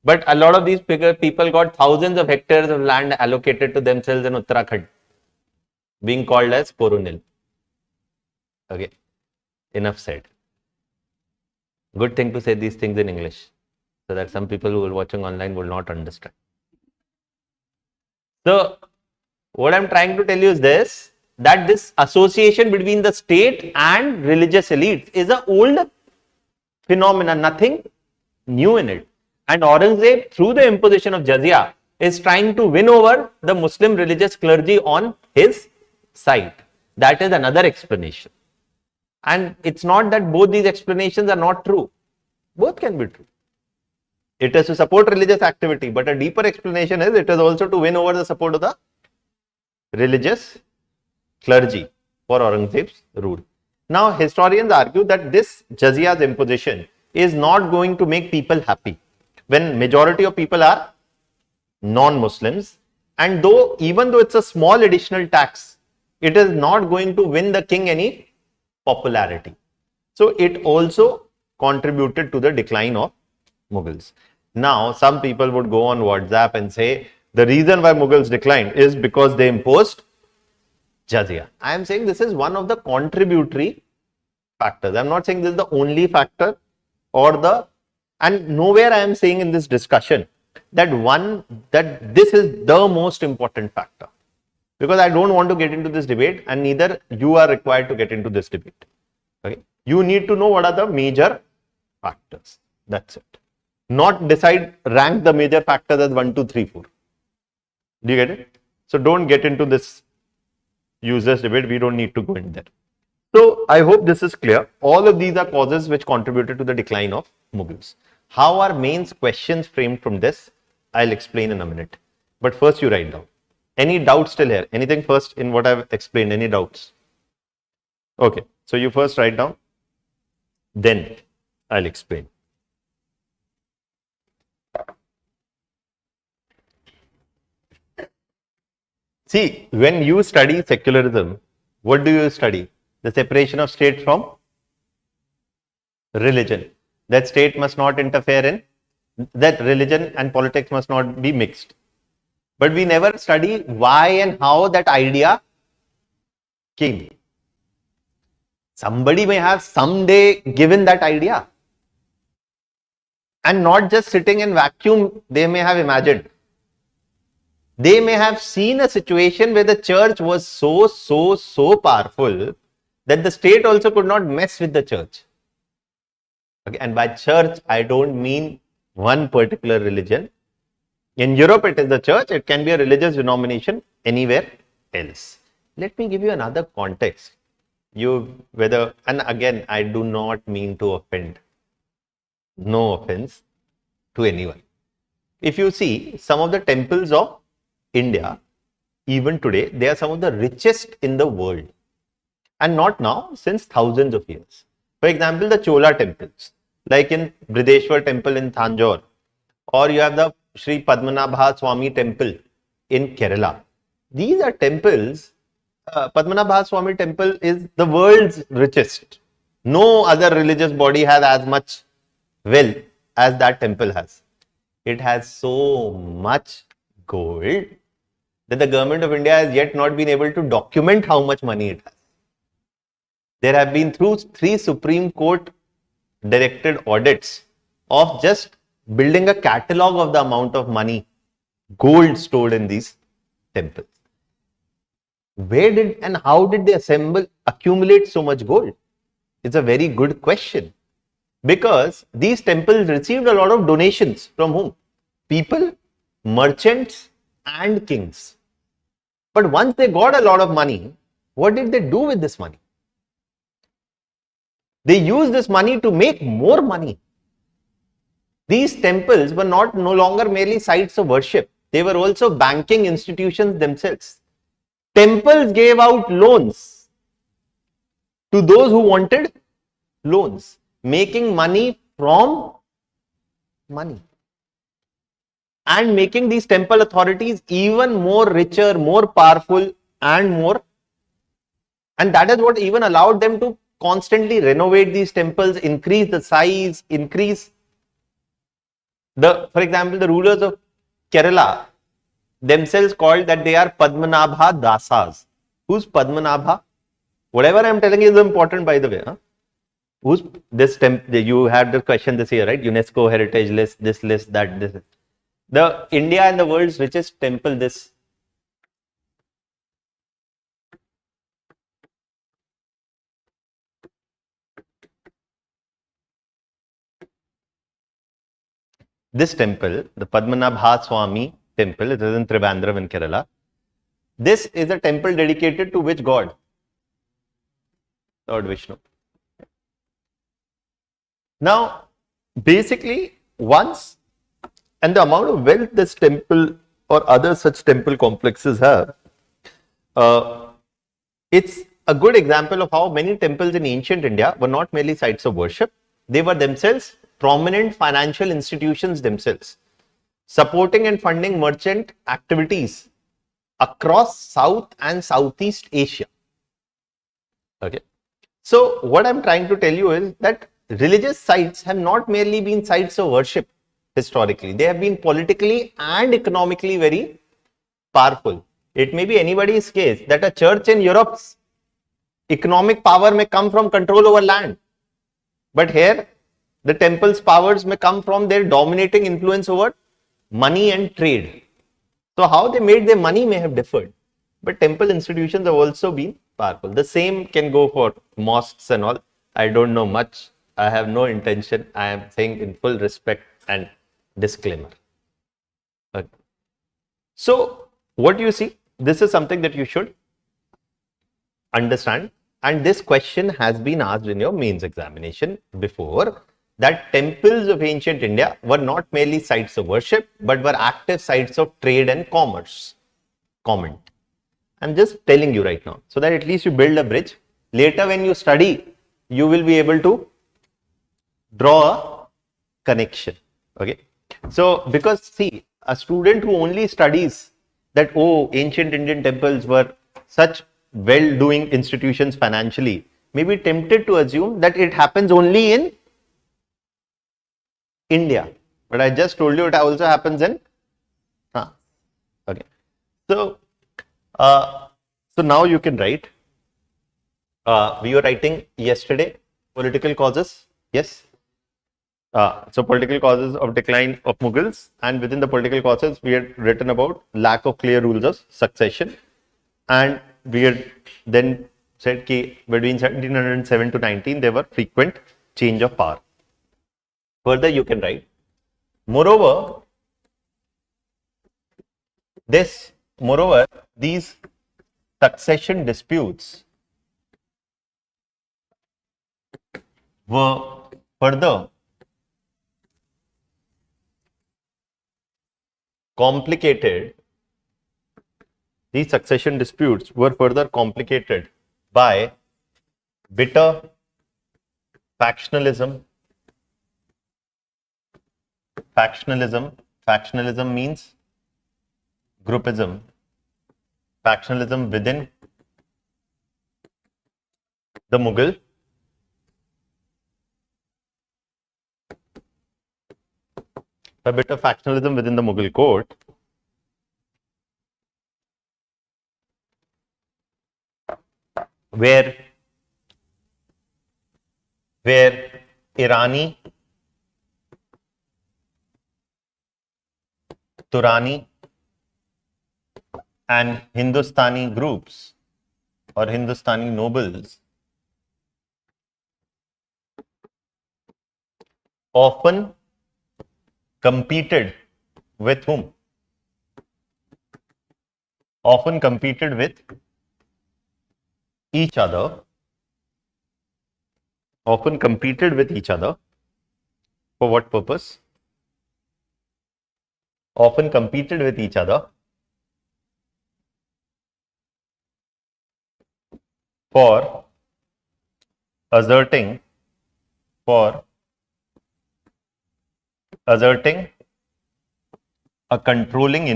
A: But a lot of these people got thousands of hectares of land allocated to themselves in Uttarakhand, being called as Corunil. Okay, enough said. Good thing to say these things in English, so that some people who are watching online will not understand. So, what I'm trying to tell you is this, that this association between the state and religious elites is an old phenomenon, nothing new in it. And Aurangzeb, through the imposition of jizya, is trying to win over the Muslim religious clergy on his side. That is another explanation. And it's not that both these explanations are not true. Both can be true. It is to support religious activity, but a deeper explanation is it is also to win over the support of the religious clergy for Aurangzeb's rule. Now, historians argue that this jizya's imposition is not going to make people happy when majority of people are non-Muslims, and even though it's a small additional tax, it is not going to win the king any popularity. So it also contributed to the decline of Mughals. Now, some people would go on WhatsApp and say the reason why Mughals declined is because they imposed jizya. I am saying this is one of the contributory factors. I am not saying this is the only factor and nowhere I am saying in this discussion that this is the most important factor, because I don't want to get into this debate and neither you are required to get into this debate. Okay, you need to know what are the major factors. That's it. Not rank the major factors as 1, 2, 3, 4. Do you get it? So don't get into this useless debate. We don't need to go in there. So I hope this is clear. All of these are causes which contributed to the decline of Mughals. How are mains questions framed from this? I'll explain in a minute. But first you write down. Any doubts still here? Anything first in what I've explained? Any doubts? Okay. So you first write down. Then I'll explain. See, when you study secularism, what do you study? The separation of state from religion. That state must not interfere in, that religion and politics must not be mixed. But we never study why and how that idea came. Somebody may have someday given that idea. And not just sitting in vacuum, they may have imagined. They may have seen a situation where the church was so powerful that the state also could not mess with the church. Okay, and by church, I don't mean one particular religion. In Europe, it is the church. It can be a religious denomination anywhere else. Let me give you another context. And again, I do not mean to offend. No offense to anyone. If you see some of the temples of India, even today, they are some of the richest in the world. And not now, since thousands of years. For example, the Chola temples, like in Brideshwar temple in Thanjore, or you have the Sri Padmanabha Swami temple in Kerala. These are temples. Padmanabha Swami temple is the world's richest. No other religious body has as much wealth as that temple has. It has so much gold that the government of India has yet not been able to document how much money it has. There have been 3 Supreme Court directed audits of just building a catalog of the amount of money, gold stored in these temples. Where did and how did they accumulate so much gold? It's a very good question. Because these temples received a lot of donations from whom? People, merchants, and kings. But once they got a lot of money, what did they do with this money? They used this money to make more money. These temples were no longer merely sites of worship. They were also banking institutions themselves. Temples gave out loans to those who wanted loans, making money from money and making these temple authorities even more richer, more powerful and that is what even allowed them to constantly renovate these temples, increase the size, for example, the rulers of Kerala themselves called that they are Padmanabha Dasas. Who's Padmanabha? Whatever I am telling you is important, by the way. Who's this temple? You had the question this year, right? UNESCO heritage list, this list, that, this. The India and the world's richest temple, this. This temple, the Padmanabha Swami temple, it is in Trivandrum in Kerala. This is a temple dedicated to which god? Lord Vishnu. Now, basically, and the amount of wealth this temple or other such temple complexes have, it's a good example of how many temples in ancient India were not merely sites of worship, they were themselves prominent financial institutions themselves, supporting and funding merchant activities across South and Southeast Asia. Okay. So, what I'm trying to tell you is that religious sites have not merely been sites of worship historically, they have been politically and economically very powerful. It may be anybody's case that a church in Europe's economic power may come from control over land, but here the temple's powers may come from their dominating influence over money and trade. So how they made their money may have differed, but temple institutions have also been powerful. The same can go for mosques and all. I don't know much. I have no intention. I am saying in full respect and disclaimer. Okay. So what you see, this is something that you should understand, and this question has been asked in your mains examination before, that temples of ancient India were not merely sites of worship but were active sites of trade and commerce. Comment. I'm just telling you right now so that at least you build a bridge. Later when you study, you will be able to draw a connection. Okay. So because see, a student who only studies that, oh, ancient Indian temples were such well-doing institutions financially, may be tempted to assume that it happens only in India. But I just told you it also happens in okay. So now you can write. We were writing yesterday political causes. Yes. So political causes of decline of Mughals, and within the political causes we had written about lack of clear rules of succession, and we had then said that between 1707 to 19 there were frequent change of power. Further you can write, moreover, Moreover, these succession disputes were further complicated. These succession disputes were further complicated by bitter factionalism. Factionalism means groupism. Factionalism within the Mughal a bit of factionalism within the Mughal court, where Irani, Turani and Hindustani groups or Hindustani nobles often competed with whom? Often competed with each other. Often competed with each other. For what purpose? Often competed with each other for asserting a controlling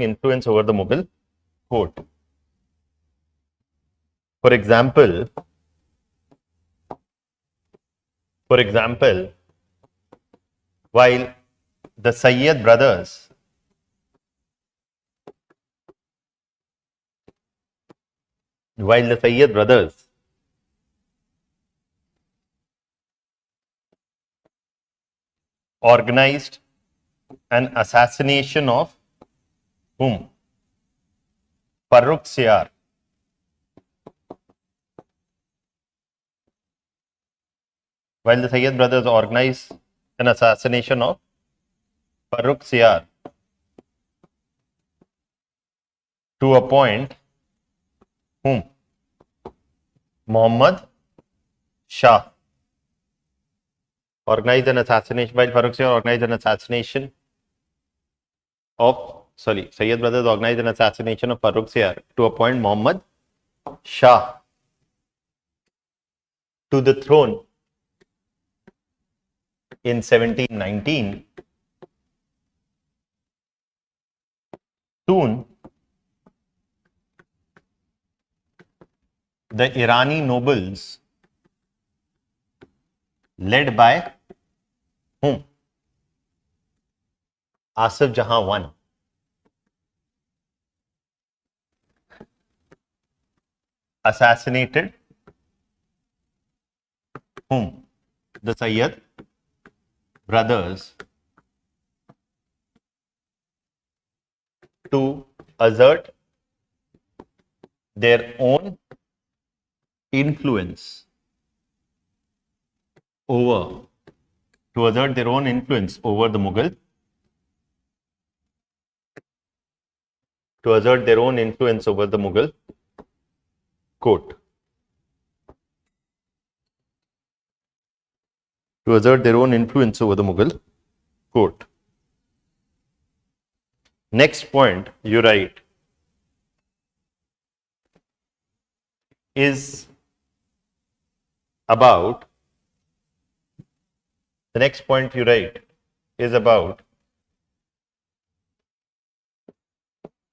A: influence over the Mughal, court. For example, while the Sayyid brothers organized an assassination of whom? Farrukh Siyar. While the Sayyid brothers organized an assassination of Farrukh Siyar to appoint whom? Muhammad Shah. Organized an assassination, while Farrukh Siyar organized an assassination of, Sayyid brothers organized an assassination of Farrukh Siyar to appoint Muhammad Shah to the throne in 1719. Soon, the Irani nobles, led by whom? Asif Jahan I, assassinated whom? The Sayyid brothers to assert their own influence over the Mughal, court. Next point you write is about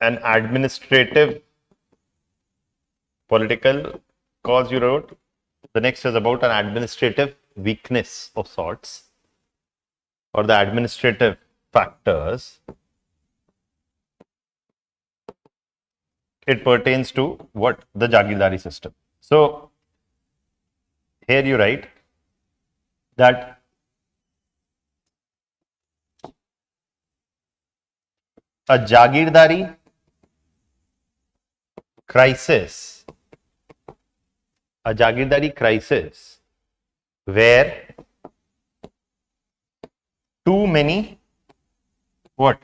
A: an administrative political cause you wrote. The next is about an administrative weakness of sorts, or the administrative factors. It pertains to what? The Jagirdari system. So, here you write that a Jagirdari crisis, a Jagirdari crisis where too many what?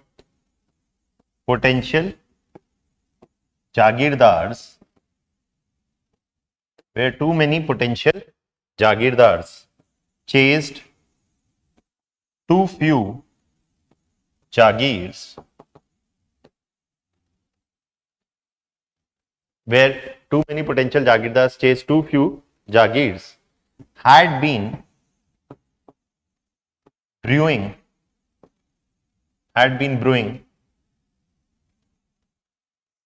A: Potential Jagirdars, where too many potential Jagirdars chased too few Jagirs, where too many potential Jagirdars chased too few Jagirs, had been brewing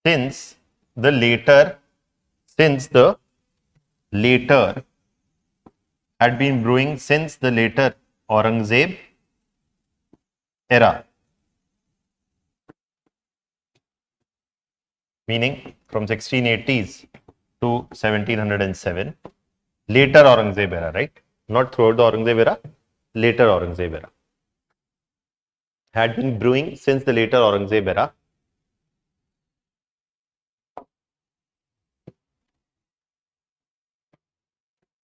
A: since the later Aurangzeb era, meaning from 1680s to 1707, later Aurangzeb era, right? Not throughout the Aurangzeb era, later Aurangzeb era. Had been brewing since the later Aurangzeb era.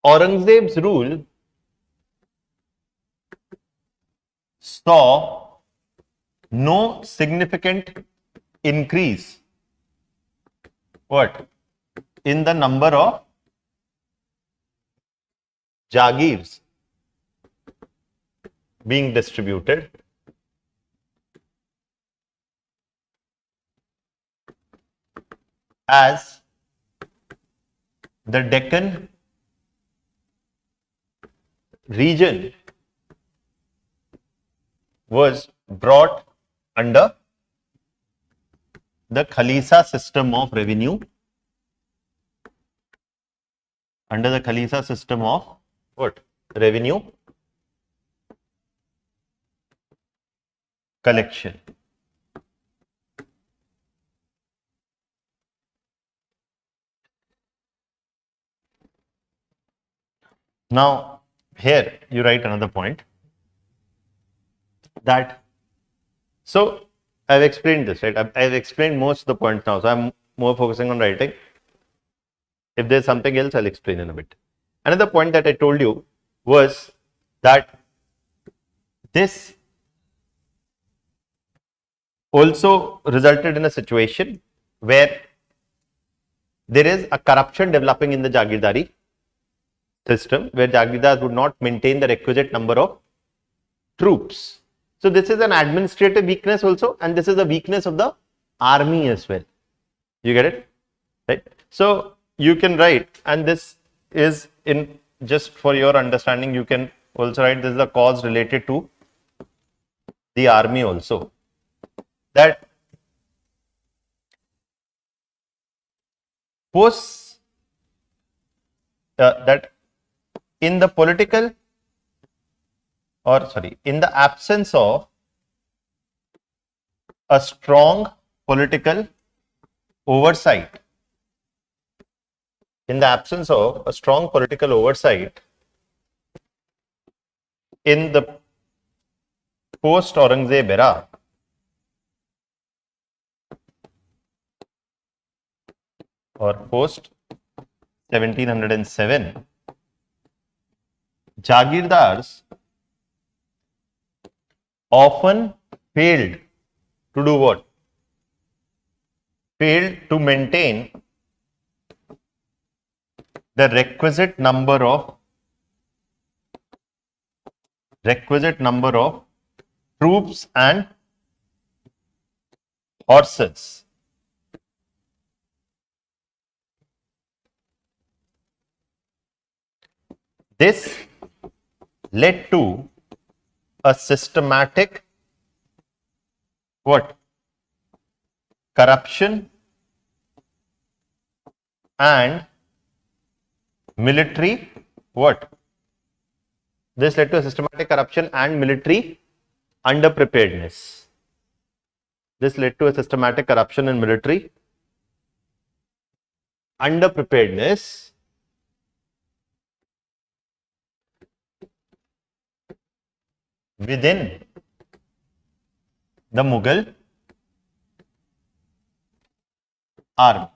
A: Aurangzeb's rule saw no significant increase in the number of Jagirs being distributed, as the Deccan region was brought under the Khalisa system of revenue, revenue collection. Now, here you write another point that, so I've explained this, right? I've explained most of the points now, so I'm more focusing on writing. If there's something else, I'll explain in a bit. Another point that I told you was that this also resulted in a situation where there is a corruption developing in the Jagirdari system, where Jagirdars would not maintain the requisite number of troops. So this is an administrative weakness also, and this is a weakness of the army as well. You get it? Right? So you can write, and this is in, just for your understanding, you can also write this is a cause related to the army also. That that in the political, in the absence of a strong political oversight, in the post Aurangzeb era, or post 1707, Jagirdars often failed to do what? Failed to maintain the requisite number of troops and horses. This led to a systematic corruption and military This led to a systematic corruption and military underpreparedness. Within the Mughal army.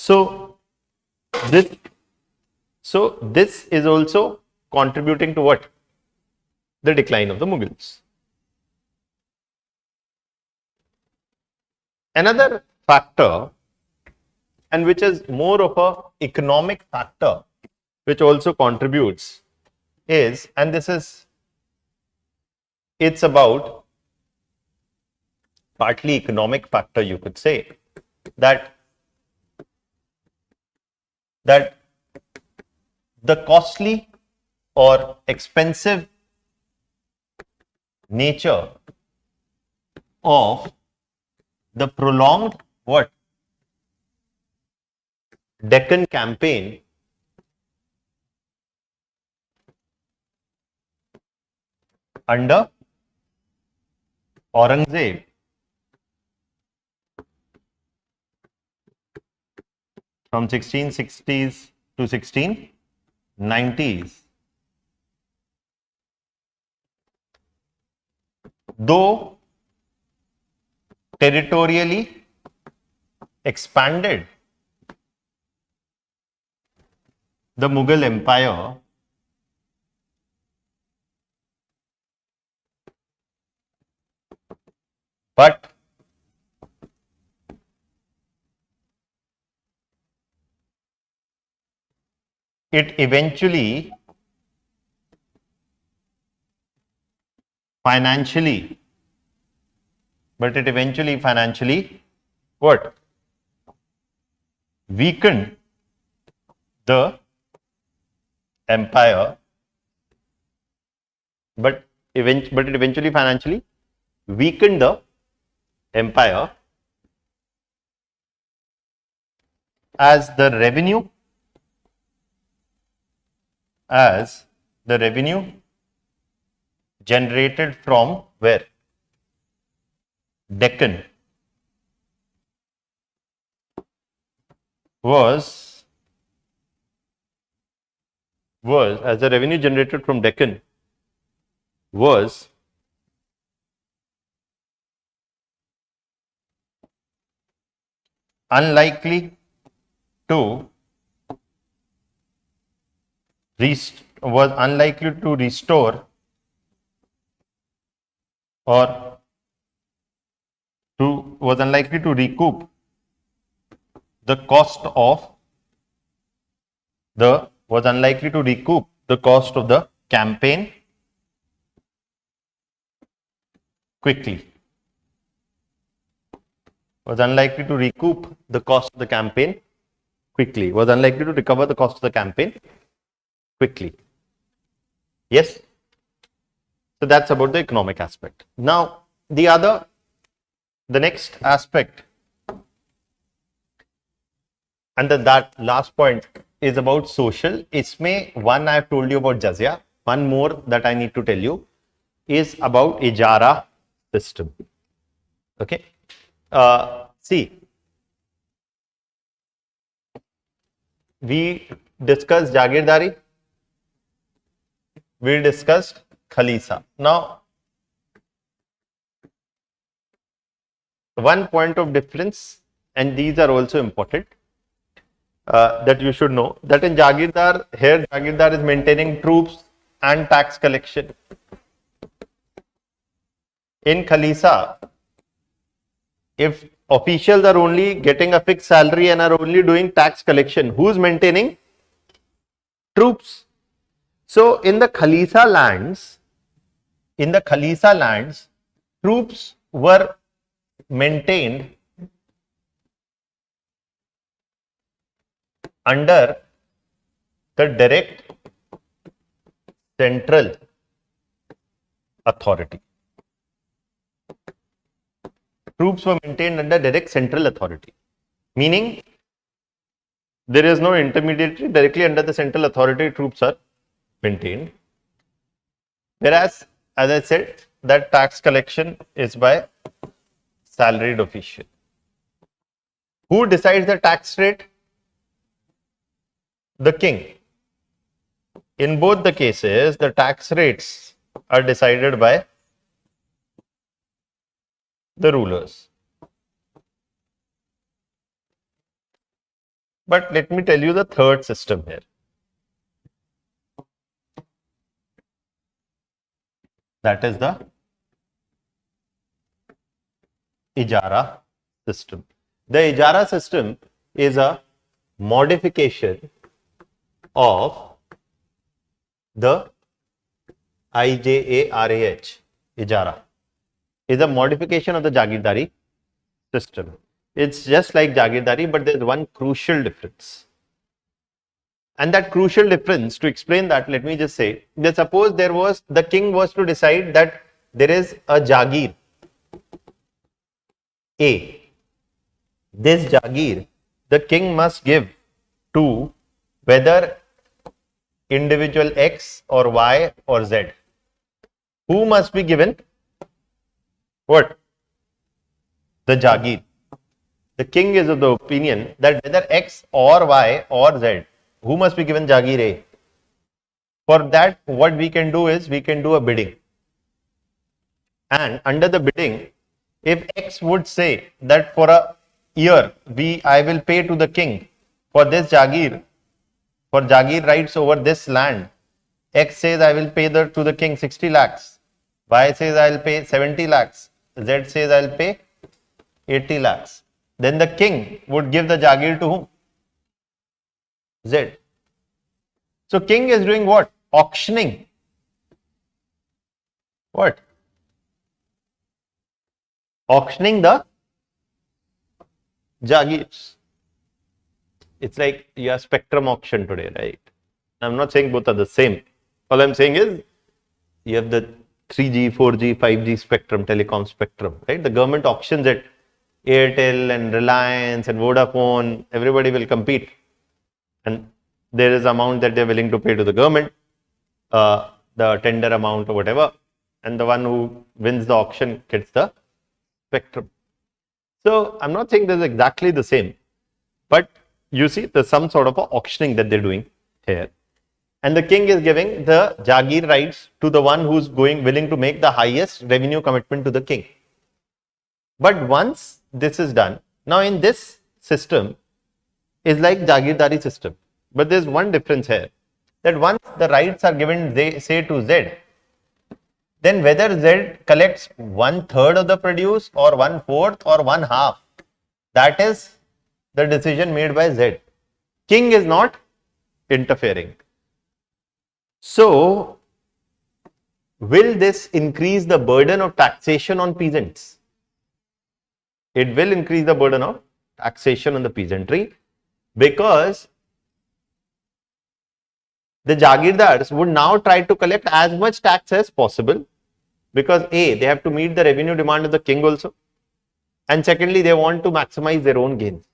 A: So this, this is also contributing to what? The decline of the Mughals. Another factor, and which is more of a economic factor, which also contributes is, and this is, it's about partly economic factor, you could say, that the costly or expensive nature of the prolonged what? Deccan campaign under Aurangzeb from 1660s to 1690s. Though territorially expanded, the Mughal Empire but it eventually financially what? Weakened the empire, but it eventually financially weakened the empire as the revenue generated from where? Deccan was as the revenue generated from Deccan was unlikely to restore or was unlikely to recoup the cost of the campaign quickly. Was unlikely to recoup the cost of the campaign quickly. Was unlikely to recover the cost of the campaign quickly. Yes? So that's about the economic aspect. Now, the next aspect, and that last point is about social. Isme one I have told you about jazya. One more that I need to tell you is about ijara system. Okay. See, we discussed Jagirdari, we discussed Khalisa. Now, one point of difference, and these are also important, that you should know, that in Jagirdar, here Jagirdar is maintaining troops and tax collection. In Khalisa, if officials are only getting a fixed salary and are only doing tax collection, who's maintaining? Troops. So in the Khalisa lands, troops were maintained under the direct central authority. Troops were maintained under direct central authority, meaning there is no intermediary. Directly under the central authority, troops are maintained. Whereas, as I said, that tax collection is by salaried official. Who decides the tax rate? The king. In both the cases, the tax rates are decided by the rulers. But let me tell you the third system here. That is the Ijara system. The Ijara system is a modification of the IJARAH. Ijara is a modification of the Jagirdari system. It's just like Jagirdari, but there's one crucial difference. And that crucial difference, to explain that, let me just say that suppose the king was to decide that there is a Jagir A. This Jagir, the king must give to whether individual X or Y or Z. Who must be given? What? The Jagir. The king is of the opinion that whether X or Y or Z, who must be given Jagir A? For that, what we can do is we can do a bidding. And under the bidding, if X would say that for a year I will pay to the king for this Jagir, for Jagir rights over this land, X says I will pay to the king 60 lakhs, Y says I will pay 70 lakhs, Z says I will pay 80 lakhs. Then the king would give the Jagir to whom? Z. So king is doing what? Auctioning. What? Auctioning the Jagirs. It's like your spectrum auction today, right? I'm not saying both are the same. All I'm saying is you have the 3G, 4G, 5G spectrum, telecom spectrum, right? The government auctions it. Airtel and Reliance and Vodafone, everybody will compete. And there is amount that they're willing to pay to the government, the tender amount or whatever. And the one who wins the auction gets the spectrum. So I'm not saying this is exactly the same, but you see there's some sort of a auctioning that they're doing here. And the king is giving the Jagir rights to the one who's willing to make the highest revenue commitment to the king. But once this is done, now in this system is like Jagirdari system. But there's one difference here, that once the rights are given, they say to Z, then whether Z collects 1/3 of the produce or 1/4 or 1/2, that is the decision made by Z. King is not interfering. So, will this increase the burden of taxation on peasants? It will increase the burden of taxation on the peasantry, because the Jagirdars would now try to collect as much tax as possible, because A, they have to meet the revenue demand of the king also, and secondly, they want to maximize their own gains.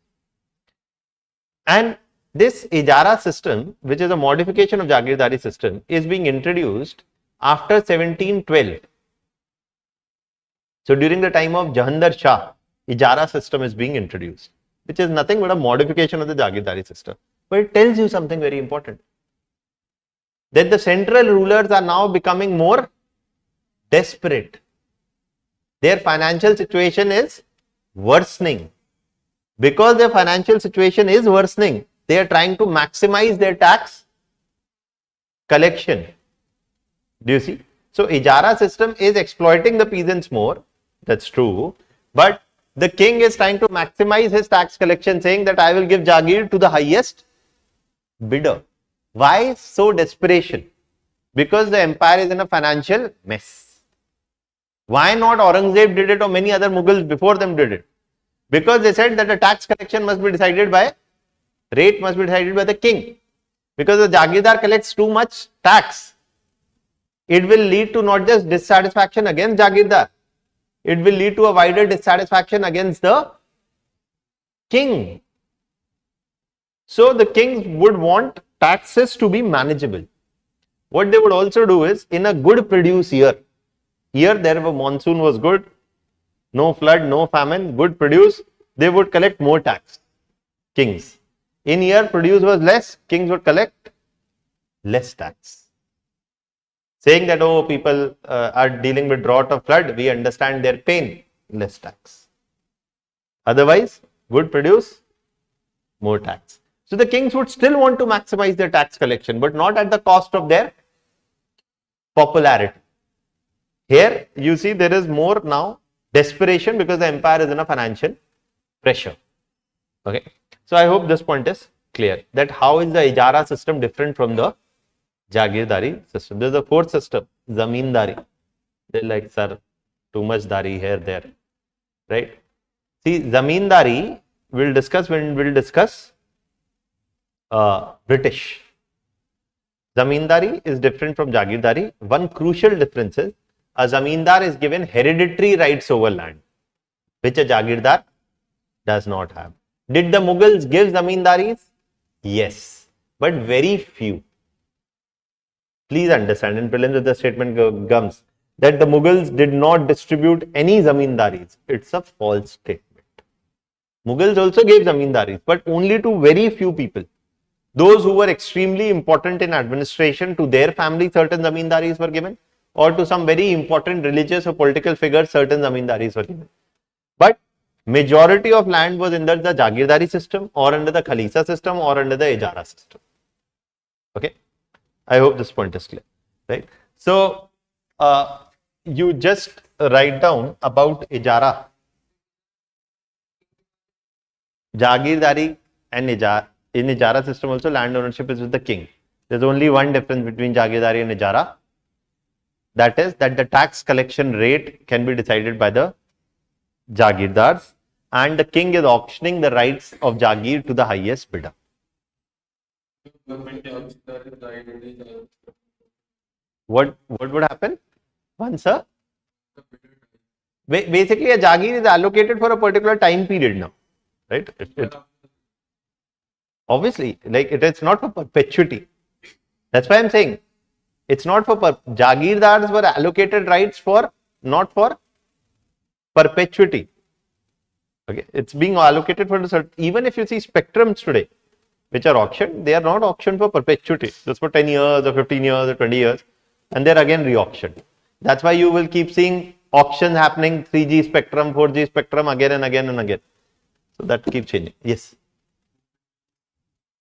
A: And this Ijara system, which is a modification of Jagirdari system, is being introduced after 1712. So during the time of Jahandar Shah, Ijara system is being introduced, which is nothing but a modification of the Jagirdari system. But it tells you something very important, that the central rulers are now becoming more desperate. Their financial situation is worsening. Because their financial situation is worsening, they are trying to maximize their tax collection. Do you see? So Ijara system is exploiting the peasants more, that's true, but the king is trying to maximize his tax collection, saying that I will give Jagir to the highest bidder. Why so desperation? Because the empire is in a financial mess. Why not Aurangzeb did it or many other Mughals before them did it? Because they said that the tax collection must be decided by, rate must be decided by the king. Because the Jagirdar collects too much tax, it will lead to not just dissatisfaction against Jagirdar, it will lead to a wider dissatisfaction against the king. So the kings would want taxes to be manageable. What they would also do is, in a good produce year there was monsoon was good, no flood, no famine, good produce, they would collect more tax, kings. In year produce was less, kings would collect less tax. Saying that, oh, people are dealing with drought or flood, we understand their pain, less tax. Otherwise, good produce, more tax. So the kings would still want to maximize their tax collection, but not at the cost of their popularity. Here you see there is more now desperation because the empire is in a financial pressure. Okay. So I hope this point is clear, that how is the Ijara system different from the Jagirdari system. There is a fourth system, Zamindari. They're like, sir, too much dari here, there, right? See, Zamindari we'll discuss when we'll discuss British. Zamindari is different from Jagirdari. One crucial difference is a Zamindar is given hereditary rights over land, which a Jagirdar does not have. Did the Mughals give Zamindaris? Yes, but very few. Please understand, in prelims the statement comes that the Mughals did not distribute any Zamindaris. It's a false statement. Mughals also gave Zamindaris, but only to very few people. Those who were extremely important in administration, to their family certain Zamindaris were given, or to some very important religious or political figures certain Zamindaris were given. But majority of land was under the Jagirdari system or under the Khalisa system or under the Ijara system. Okay, I hope this point is clear, right? So you just write down about Ijara, Jagirdari and Ijara. In Ijara system also land ownership is with the king. There's only one difference between Jagirdari and Ijara. That is that the tax collection rate can be decided by the Jagirdars, and the king is auctioning the rights of Jagir to the highest bidder. What would happen? Once basically a Jagir is allocated for a particular time period now, right? Obviously, like it is not for perpetuity. That's why I'm saying it's not for Jagirdars were allocated rights for, not for perpetuity. Okay, it's being allocated for certain. Even if you see spectrums today, which are auctioned, they are not auctioned for perpetuity. Just for 10 years or 15 years or 20 years, and they're again re-auctioned. That's why you will keep seeing auctions happening, 3G spectrum, 4G spectrum, again and again and again. So that keeps changing. Yes.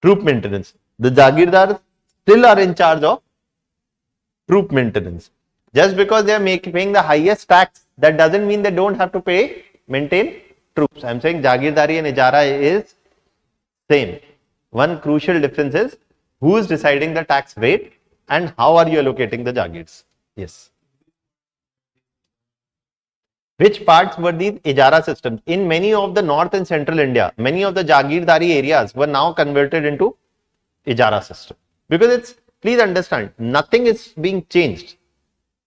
A: Troop maintenance. The Jagirdars still are in charge of troop maintenance. Just because they are paying the highest tax, that doesn't mean they don't have to maintain troops. I'm saying Jagirdari and Ijara is same. One crucial difference is who is deciding the tax rate and how are you allocating the Jagirs. Yes. Which parts were these Ijara systems? In many of the north and central India, many of the Jagirdari areas were now converted into Ijara system. Because it's, please understand, nothing is being changed.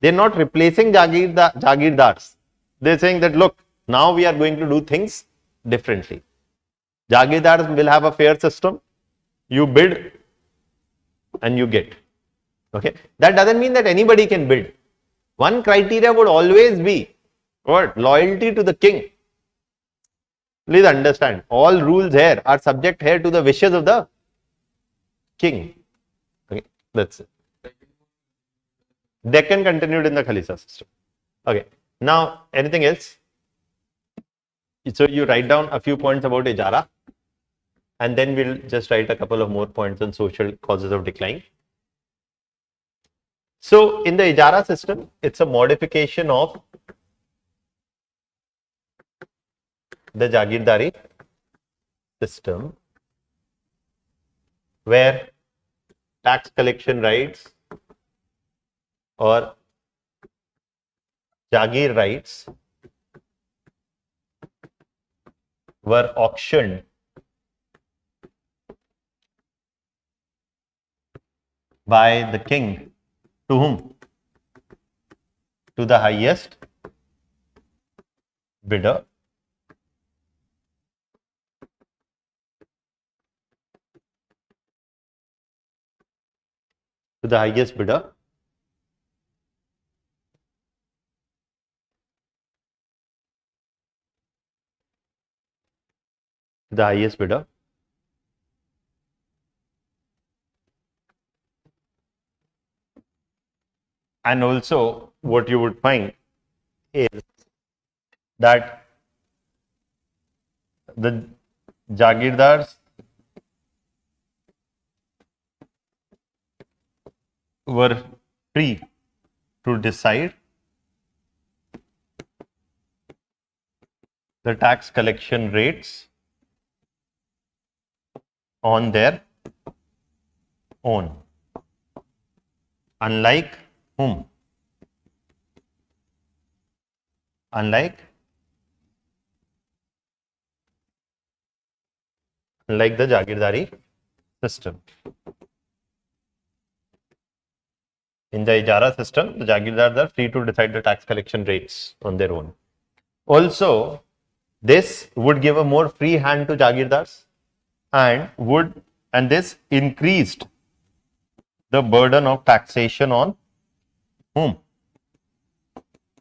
A: They're not replacing Jagirdars. They're saying that, look, now we are going to do things differently. Jagirdars will have a fair system. You bid and you get. Okay. That doesn't mean that anybody can bid. One criteria would always be what? Loyalty to the king. Please understand, all rules here are subject here to the wishes of the king. Okay, that's it. Deccan continued in the Khalisa system. Okay, now anything else? So you write down a few points about Ijara, and then we'll just write a couple of more points on social causes of decline. So in the Ijara system, it's a modification of the Jagirdari system, where tax collection rights or Jagir rights were auctioned by the king to whom? To the highest bidder. To the highest bidder. To the highest bidder. And also what you would find is that the Jagirdars were free to decide the tax collection rates on their own. Unlike whom? Unlike the Jagirdari system. In the Ijara system, the Jagirdars are free to decide the tax collection rates on their own. Also, this would give a more free hand to Jagirdars and this increased the burden of taxation on whom?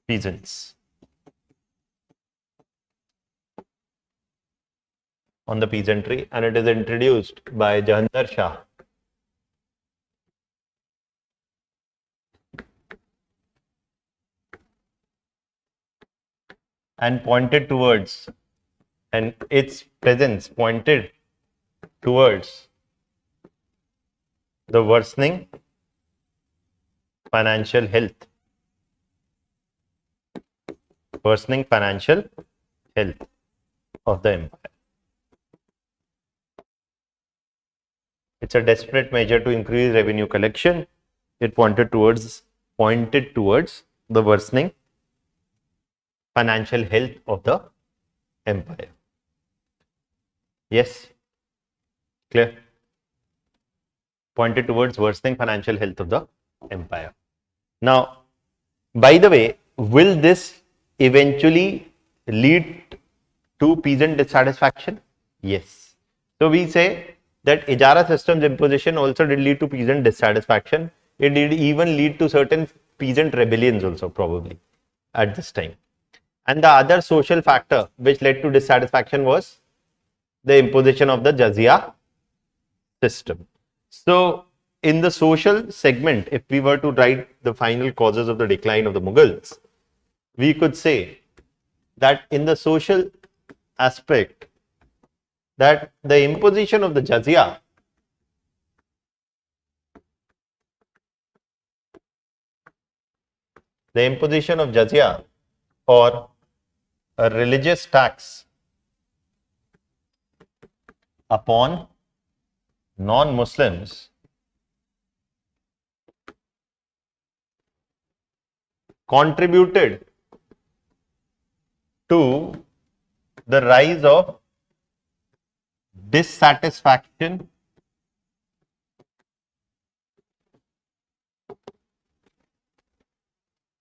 A: Peasants. On the peasantry, and it is introduced by Jahandar Shah. And pointed towards, and its presence pointed towards the worsening financial health. Worsening financial health of the empire. It's a desperate measure to increase revenue collection. It pointed towards the worsening financial health of the empire. Yes? Clear? Pointed towards worsening financial health of the empire. Now, by the way, will this eventually lead to peasant dissatisfaction? Yes. So we say that Ijara system's imposition also did lead to peasant dissatisfaction. It did even lead to certain peasant rebellions also, probably, at this time. And the other social factor which led to dissatisfaction was the imposition of the jizya system. So, in the social segment, if we were to write the final causes of the decline of the Mughals, we could say that in the social aspect, that the imposition of the jizya or a religious tax upon non-Muslims contributed to the rise of dissatisfaction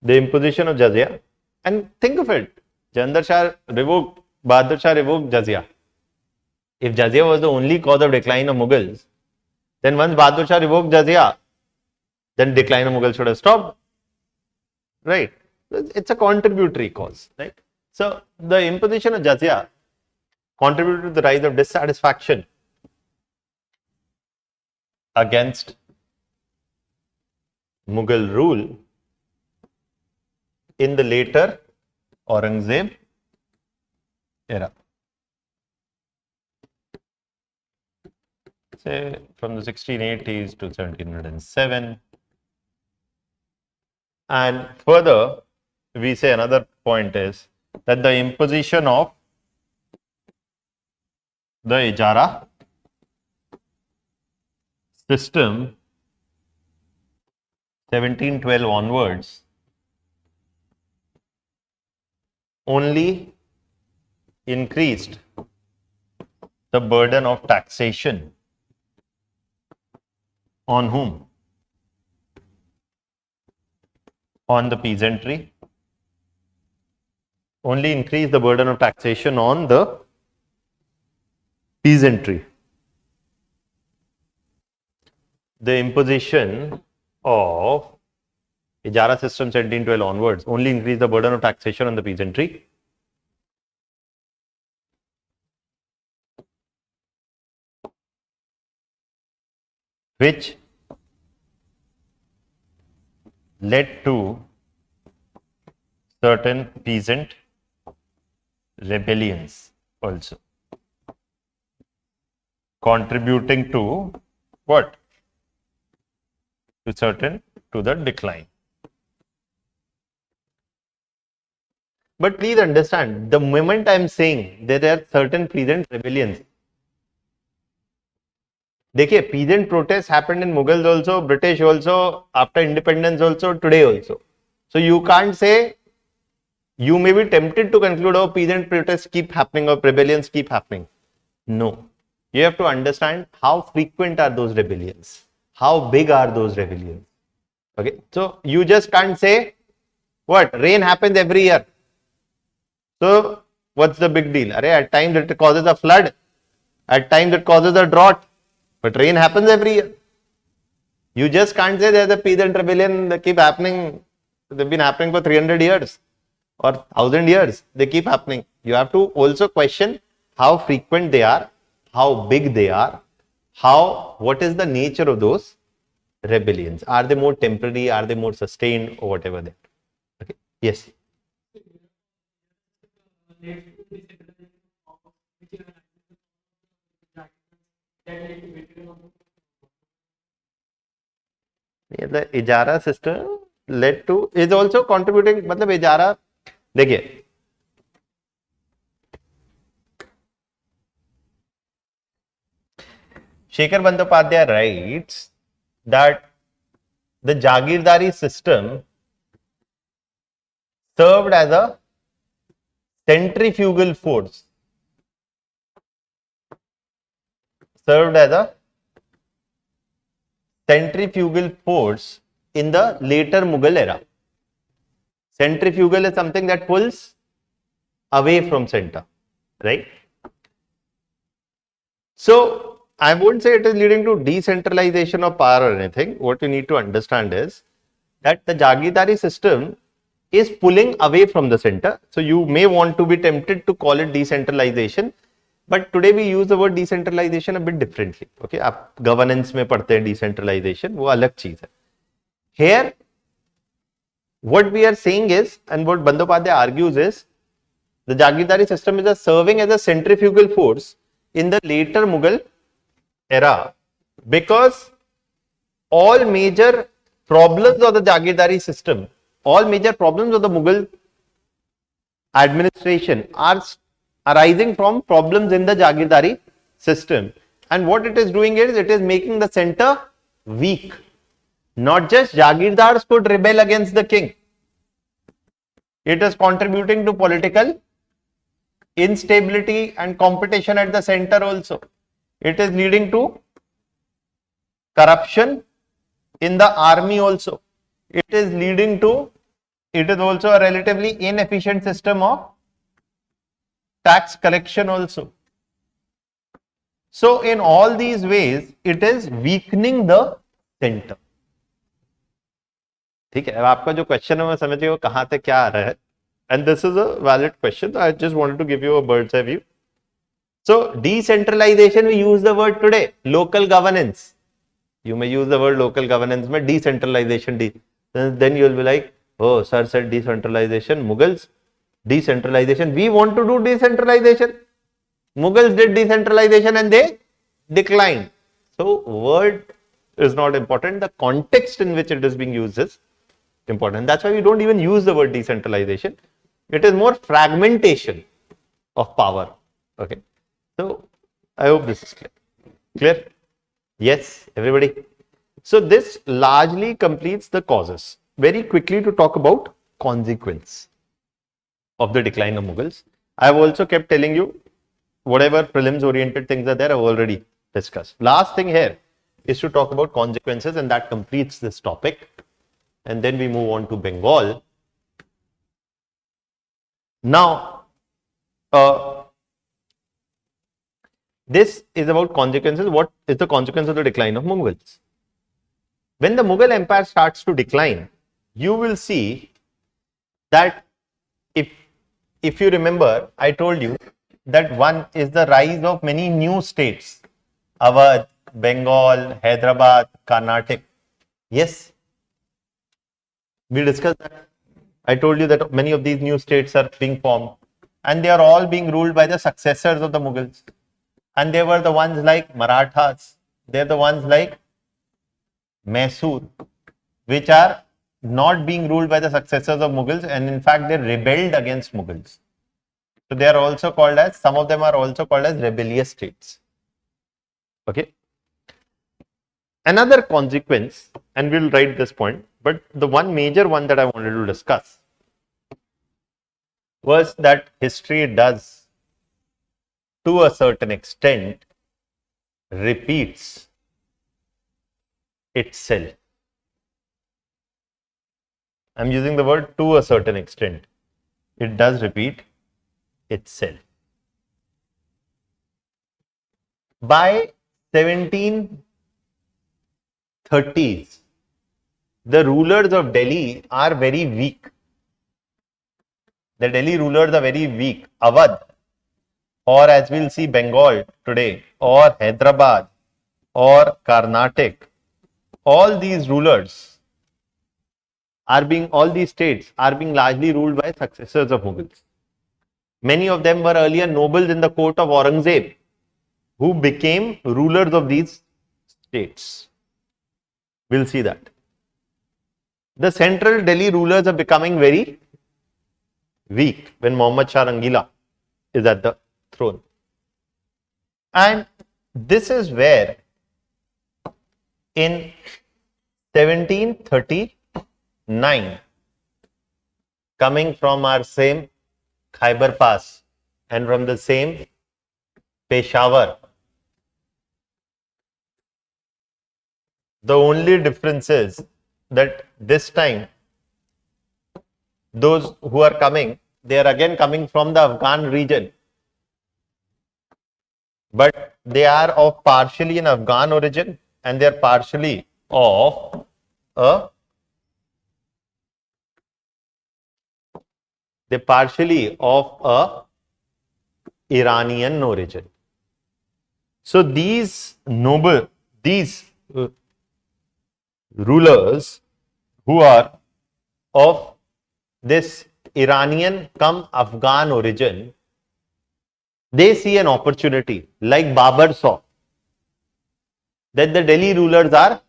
A: the imposition of jizya. And think of it, Bahadur Shah revoked jizya. If jizya was the only cause of decline of Mughals, then once Bahadur Shah revoked jizya, then decline of Mughals should have stopped. Right? It's a contributory cause. Right? So, the imposition of jizya contributed to the rise of dissatisfaction against Mughal rule in the later Aurangzeb era. Say from the 1680s to 1707. And further, we say another point is that the imposition of the Ijara system 1712 onwards only increased the burden of taxation on whom? On the peasantry. Only increased the burden of taxation on the peasantry. The imposition of Ijara system 1712 onwards only increased the burden of taxation on the peasantry. Which led to certain peasant rebellions also, contributing to what? to the decline. But please understand, the moment I am saying there are certain peasant rebellions, देखिए, peasant protests happened in Mughals also, British also, after independence also, today also. So you can't say, you may be tempted to conclude, oh, peasant protests keep happening or rebellions keep happening. No. You have to understand how frequent are those rebellions, how big are those rebellions. Okay, so you just can't say, what, rain happens every year. So what's the big deal? At times it causes a flood, at times it causes a drought, but rain happens every year. You just can't say there's a peasant rebellion that keep happening. They've been happening for 300 years or 1000 years. They keep happening. You have to also question how frequent they are, how big they are, what is the nature of those rebellions. Are they more temporary? Are they more sustained or whatever that? Okay. Yes. The Ijara system led to, is also contributing, मतलब Ijara, देखिए, Shekhar Bandyopadhyay writes that the Jagirdari system served as a centrifugal force, in the later Mughal era. Centrifugal is something that pulls away from center, right? So I won't say it is leading to decentralization of power or anything. What you need to understand is that the Jagirdari system is pulling away from the center. So you may want to be tempted to call it decentralization, but today we use the word decentralization a bit differently. Okay, आप governance में पढ़ते हैं decentralization, वो अलग चीज है. Here, what we are saying is, and what Bandyopadhyay argues is, the Jagirdari system is serving as a centrifugal force in the later Mughal era, because all major problems of the Jagirdari system, all major problems of the Mughal administration are arising from problems in the Jagirdari system. And what it is doing is, it is making the center weak. Not just Jagirdars could rebel against the king. It is contributing to political instability and competition at the center also. It is leading to corruption in the army also. It is also a relatively inefficient system of tax collection also. So in all these ways, it is weakening the center. ठीक है, अब आपका जो question है मैं समझिए वो कहाँ से क्या आ रहा है, and this is a valid question. I just wanted to give you a bird's eye view. So decentralization, we use the word today, local governance. You may use the word local governance, but decentralization, then you will be like, oh, sir said decentralization, Mughals, decentralization. We want to do decentralization. Mughals did decentralization and they declined. So word is not important. The context in which it is being used is important. That's why we don't even use the word decentralization. It is more fragmentation of power. Okay. So I hope this is clear. Clear? Yes, everybody. So this largely completes the causes. Very quickly to talk about consequence of the decline of Mughals. I have also kept telling you whatever prelims oriented things are there, I have already discussed. Last thing here is to talk about consequences, and that completes this topic. And then we move on to Bengal. Now, this is about consequences. What is the consequence of the decline of Mughals? When the Mughal Empire starts to decline, you will see that if you remember, I told you that one is the rise of many new states, Awadh, Bengal, Hyderabad, Karnataka. Yes, we discussed that. I told you that many of these new states are being formed and they are all being ruled by the successors of the Mughals. And they were the ones like Marathas, they are the ones like Mysore, which are not being ruled by the successors of Mughals, and in fact they rebelled against Mughals. So they are also called as, some of them are also called as rebellious states. Okay. Another consequence, and we'll write this point, but the one major one that I wanted to discuss was that history does, to a certain extent, repeats itself. I'm using the word to a certain extent. It does repeat itself. By 1730s, the rulers of Delhi are very weak. The Delhi rulers are very weak. Awadh, or as we'll see Bengal today, or Hyderabad, or Karnataka, all these rulers are being, all these states are being largely ruled by successors of Mughals. Many of them were earlier nobles in the court of Aurangzeb, who became rulers of these states. We'll see that. The central Delhi rulers are becoming very weak when Muhammad Shah Rangila is at the throne. And this is where in 1739, coming from our same Khyber Pass and from the same Peshawar, the only difference is that this time those who are coming, they are again coming from the Afghan region, but they are of partially an Afghan origin and they are partially of a Iranian origin. So these rulers who are of this Iranian come Afghan origin, they see an opportunity, like Babur saw, that the Delhi rulers are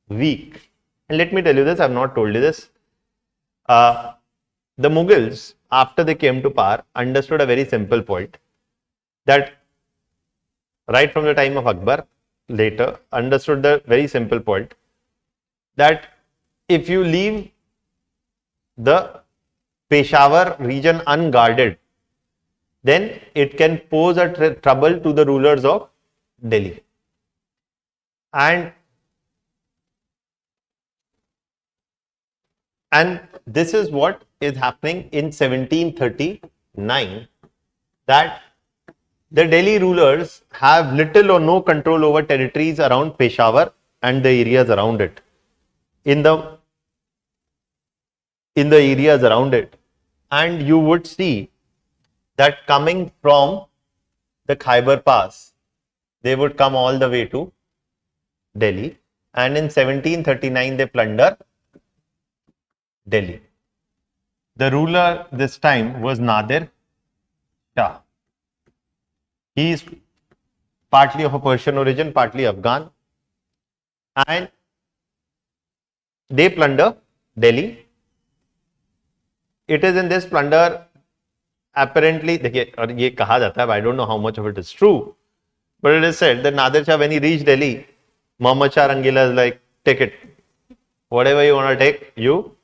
A: weak. And let me tell you this, I have not told you this. The Mughals, after they came to power, understood a very simple point, that right from the time of Akbar, later, understood the very simple point, that if you leave the Peshawar region unguarded, then it can pose a trouble to the rulers of Delhi. And this is what is happening in 1739, that the Delhi rulers have little or no control over territories around Peshawar and the areas around it. In the areas around it, and you would see that coming from the Khyber Pass, they would come all the way to Delhi, and in 1739 they plunder Delhi. The ruler this time was Nadir Shah. He is partly of a Persian origin, partly Afghan, and they plunder Delhi. It is in this plunder, apparently, देखिए, और ये कहा जाता है, I don't know how much of it is true, but it is said that Nadir Shah, when he reached Delhi, Muhammad Shah Rangila is like, take it, whatever you want to take, you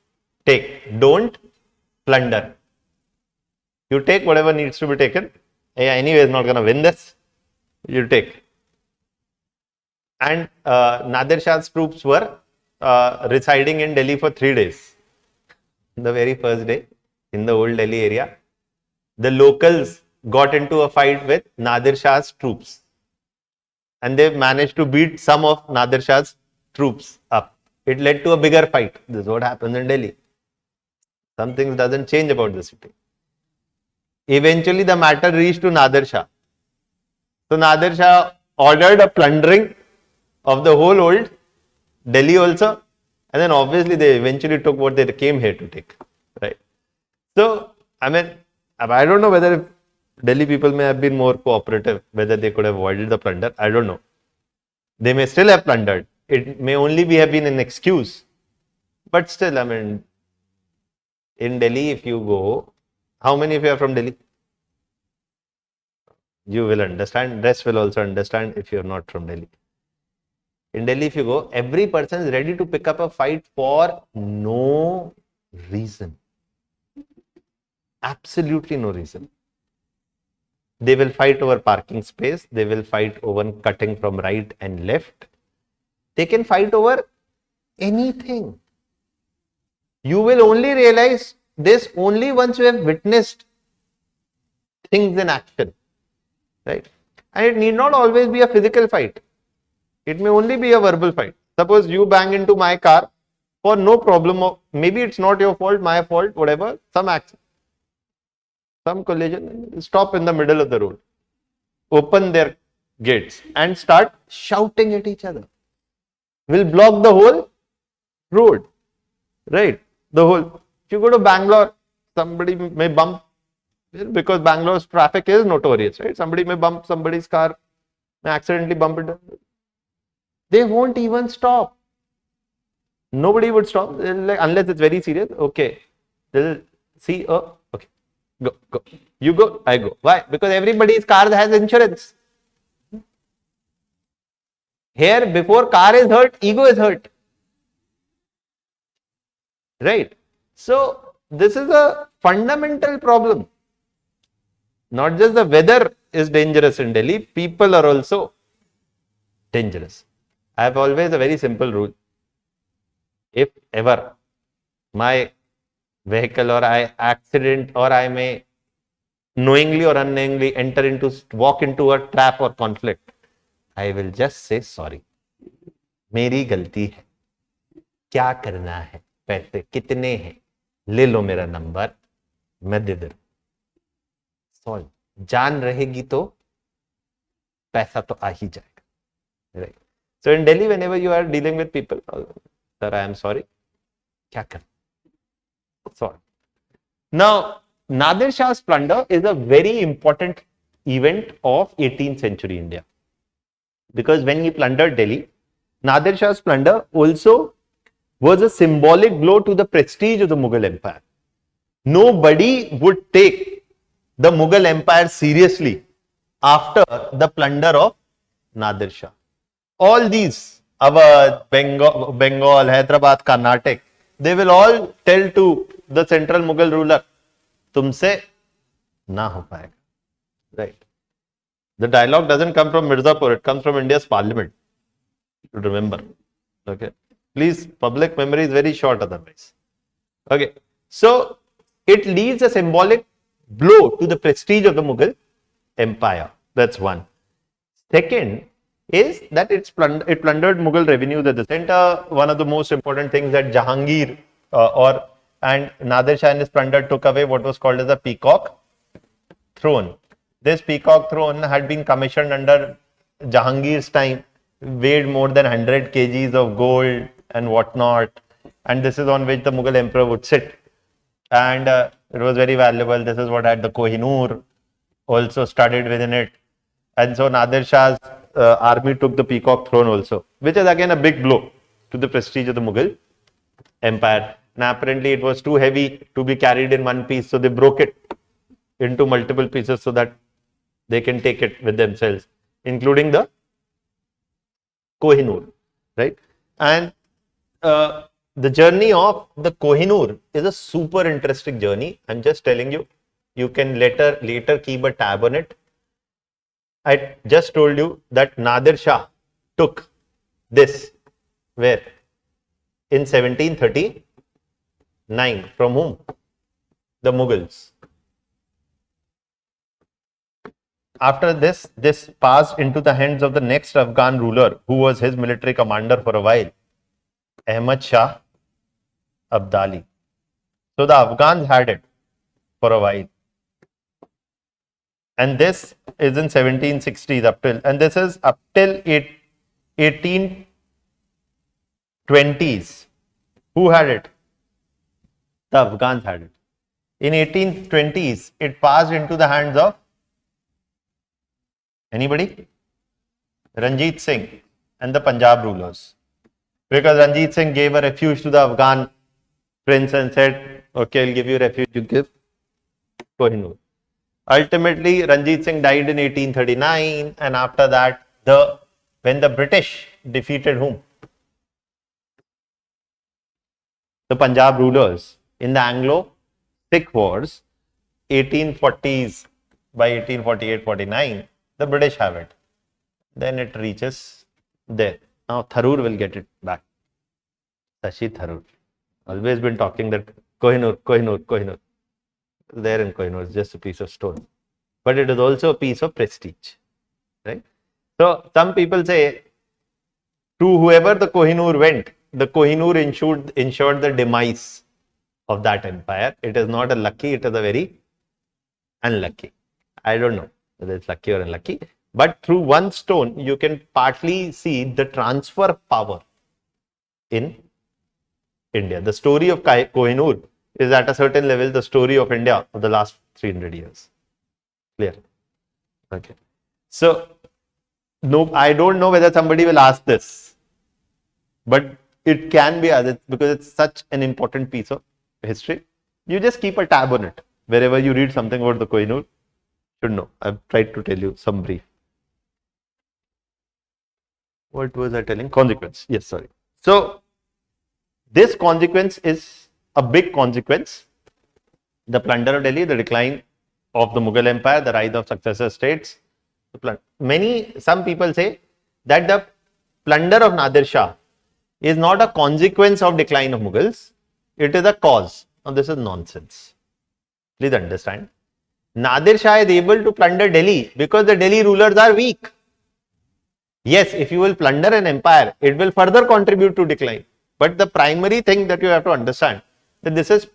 A: take, don't plunder. You take whatever needs to be taken. Anyway, is not going to win this. You take. And Nadir Shah's troops were residing in Delhi for 3 days. The very first day, in the old Delhi area, the locals got into a fight with Nadir Shah's troops, and they managed to beat some of Nadir Shah's troops up. It led to a bigger fight. This is what happens in Delhi. Something doesn't change about the city. Eventually, the matter reached to Nadir Shah. So Nadir Shah ordered a plundering of the whole old Delhi also, and then obviously they eventually took what they came here to take, right? So, I mean, I don't know whether if Delhi people may have been more cooperative, whether they could have avoided the plunder, I don't know. They may still have plundered. It may only have been an excuse, But still, I mean, in Delhi, if you go, how many of you are from Delhi? You will understand. Rest will also understand if you're not from Delhi. In Delhi, if you go, every person is ready to pick up a fight for no reason. Absolutely no reason. They will fight over parking space. They will fight over cutting from right and left. They can fight over anything. You will only realize this only once you have witnessed things in action, right? And it need not always be a physical fight. It may only be a verbal fight. Suppose you bang into my car for no problem of, maybe it's not your fault, my fault, whatever, some accident, some collision, stop in the middle of the road, open their gates and start shouting at each other. Will block the whole road, right? The whole, if you go to Bangalore, somebody may bump, because Bangalore's traffic is notorious, right? Somebody may bump somebody's car, may accidentally bump it. They won't even stop. Nobody would stop, like, unless it's very serious. Okay, they'll see, oh, okay, go. You go, I go. Why? Because everybody's car has insurance. Here, before car is hurt, ego is hurt. Right? So, this is a fundamental problem. Not just the weather is dangerous in Delhi, people are also dangerous. I have always a very simple rule. If ever my vehicle or I accident or I may knowingly or unknowingly walk into a trap or conflict, I will just say sorry. मेरी गलती है. क्या करना है? पैसे कितने हैं? ले लो मेरा नंबर, मैं दे दूं. सॉल्व. जान रहेगी तो पैसा तो आ ही जाएगा. Right. So in Delhi, whenever you are dealing with people, sir, I am sorry. क्या कर? Sorry. Now, Nadir Shah's plunder is a very important event of 18th century India. Because when he plundered Delhi, Nadir Shah's plunder also was a symbolic blow to the prestige of the Mughal Empire. Nobody would take the Mughal Empire seriously after the plunder of Nadir Shah. All these, Awadh, Bengal, Hyderabad, Karnataka, they will all tell to the central Mughal ruler, tumse na ho paega. Right. The dialogue doesn't come from Mirzapur, it comes from India's parliament. You should remember. Okay. Please, public memory is very short otherwise. Okay. So, it leaves a symbolic blow to the prestige of the Mughal Empire. That's one. Second is that it plundered Mughal revenues at the center. One of the most important things that Jahangir and Nadir Shah in his plunder took away what was called as a peacock throne. This peacock throne had been commissioned under Jahangir's time, weighed more than 100 kgs of gold and whatnot, and this is on which the Mughal emperor would sit, and it was very valuable. This is what had the Kohinoor also studied within it, and so Nadir Shah's army took the peacock throne also, which is again a big blow to the prestige of the Mughal Empire. Now apparently it was too heavy to be carried in one piece, so they broke it into multiple pieces so that they can take it with themselves, including the Kohinoor, right? And the journey of the Kohinoor is a super interesting journey. I'm just telling you, you can later keep a tab on it. I just told you that Nadir Shah took this where? In 1739. From whom? The Mughals. After this passed into the hands of the next Afghan ruler, who was his military commander for a while, Ahmad Shah Abdali. So the Afghans had it for a while. And this is in 1760s up till, and this is up till 1820s. Who had it? The Afghans had it. In 1820s, it passed into the hands of anybody? Ranjit Singh and the Punjab rulers. Because Ranjit Singh gave a refuge to the Afghan prince and said, okay, I'll give you refuge, you give Kohinoor. Ultimately, Ranjit Singh died in 1839, and after that, when the British defeated whom? The Punjab rulers in the Anglo-Sikh Wars, 1840s, by 1848-49, the British have it. Then it reaches there. Now Tharoor will get it back. Shashi Tharoor. Always been talking that Kohinoor, Kohinoor, Kohinoor. There in Kohinoor is just a piece of stone. But it is also a piece of prestige. Right? So some people say, to whoever the Kohinoor went, the Kohinoor ensured the demise of that empire. It is not a lucky, it is a very unlucky. I don't know whether it's lucky or unlucky. But through one stone, you can partly see the transfer of power in India. The story of Kohinoor is at a certain level the story of India for the last 300 years. Clear? Okay. So, no, I don't know whether somebody will ask this, but it can be asked because it's such an important piece of history. You just keep a tab on it. Wherever you read something about the Kohinoor, should know. I've tried to tell you some brief. What was I telling? Consequence. Yes, sorry. So, this consequence is a big consequence. The plunder of Delhi, the decline of the Mughal Empire, the rise of successor states. Some people say that the plunder of Nadir Shah is not a consequence of decline of Mughals. It is a cause. Now, this is nonsense. Please understand. Nadir Shah is able to plunder Delhi because the Delhi rulers are weak. Yes, if you will plunder an empire, it will further contribute to decline. But the primary thing that you have to understand that this is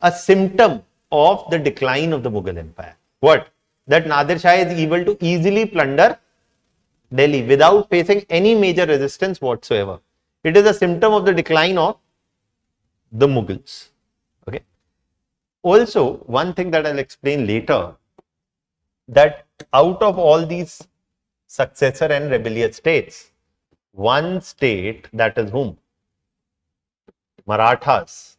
A: a symptom of the decline of the Mughal Empire. What? That Nadir Shah is able to easily plunder Delhi without facing any major resistance whatsoever. It is a symptom of the decline of the Mughals. Okay. Also, one thing that I'll explain later, that out of all these successor and rebellious states, one state, that is whom? Marathas.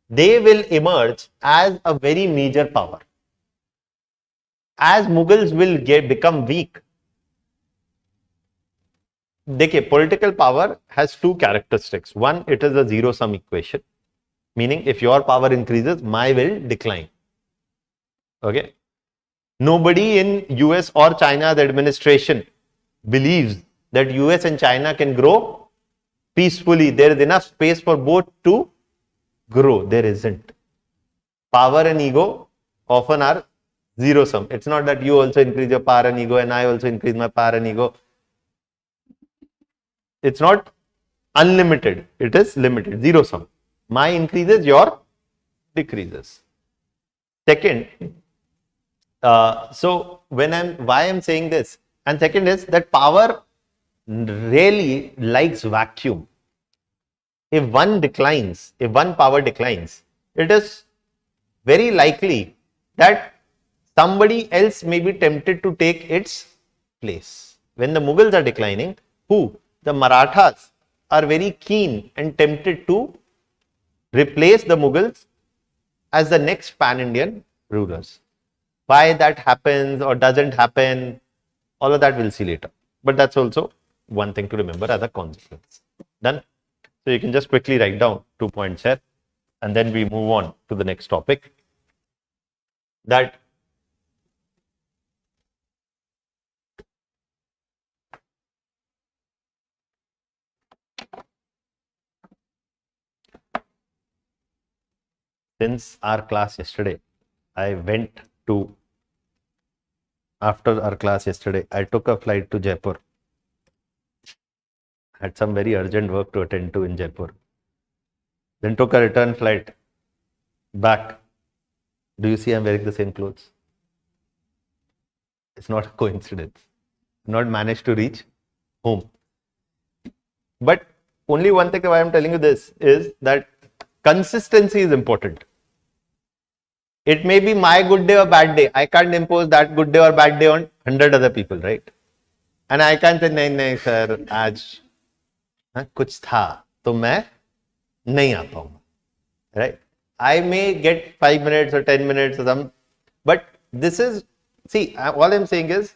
A: They will emerge as a very major power. As Mughals will become weak. Dekhiye, political power has two characteristics. One, it is a zero-sum equation. Meaning, if your power increases, my will decline. Okay. Nobody in US or China's administration believes that US and China can grow peacefully. There is enough space for both to grow. There isn't. Power and ego often are zero sum. It's not that you also increase your power and ego and I also increase my power and ego. It's not unlimited. It is limited. Zero sum. My increases, your decreases. Second, so why I'm saying this, and second is that power really likes vacuum. If one power declines, it is very likely that somebody else may be tempted to take its place. When the Mughals are declining, the Marathas are very keen and tempted to replace the Mughals as the next pan-Indian rulers. Why that happens or doesn't happen, all of that we'll see later. But that's also one thing to remember as a consequence. Done? So you can just quickly write down 2 points here and then we move on to the next topic. That since our class yesterday, after our class yesterday, I took a flight to Jaipur. Had some very urgent work to attend to in Jaipur. Then took a return flight back. Do you see I'm wearing the same clothes? It's not a coincidence. Not managed to reach home. But only one thing why I'm telling you this is that consistency is important. It may be my good day or bad day. I can't impose that good day or bad day on 100 other people, right? And I can't say, नहीं sir, आज कुछ था तो मैं नहीं आ पाऊंगा. right? I may get 5 minutes or 10 minutes or some, but this is, see, all I'm saying is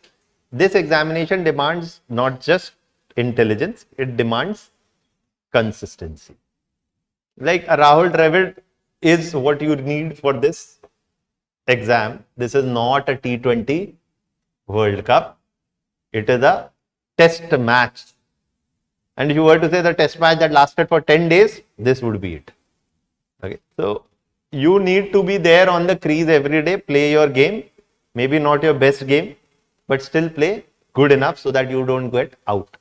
A: this examination demands not just intelligence, it demands consistency. Like a Rahul Dravid is what you need for this exam. This is not a T20 World Cup. It is a test match. And if you were to say the test match that lasted for 10 days, this would be it. Okay. So you need to be there on the crease every day, play your game, maybe not your best game, but still play good enough so that you don't get out.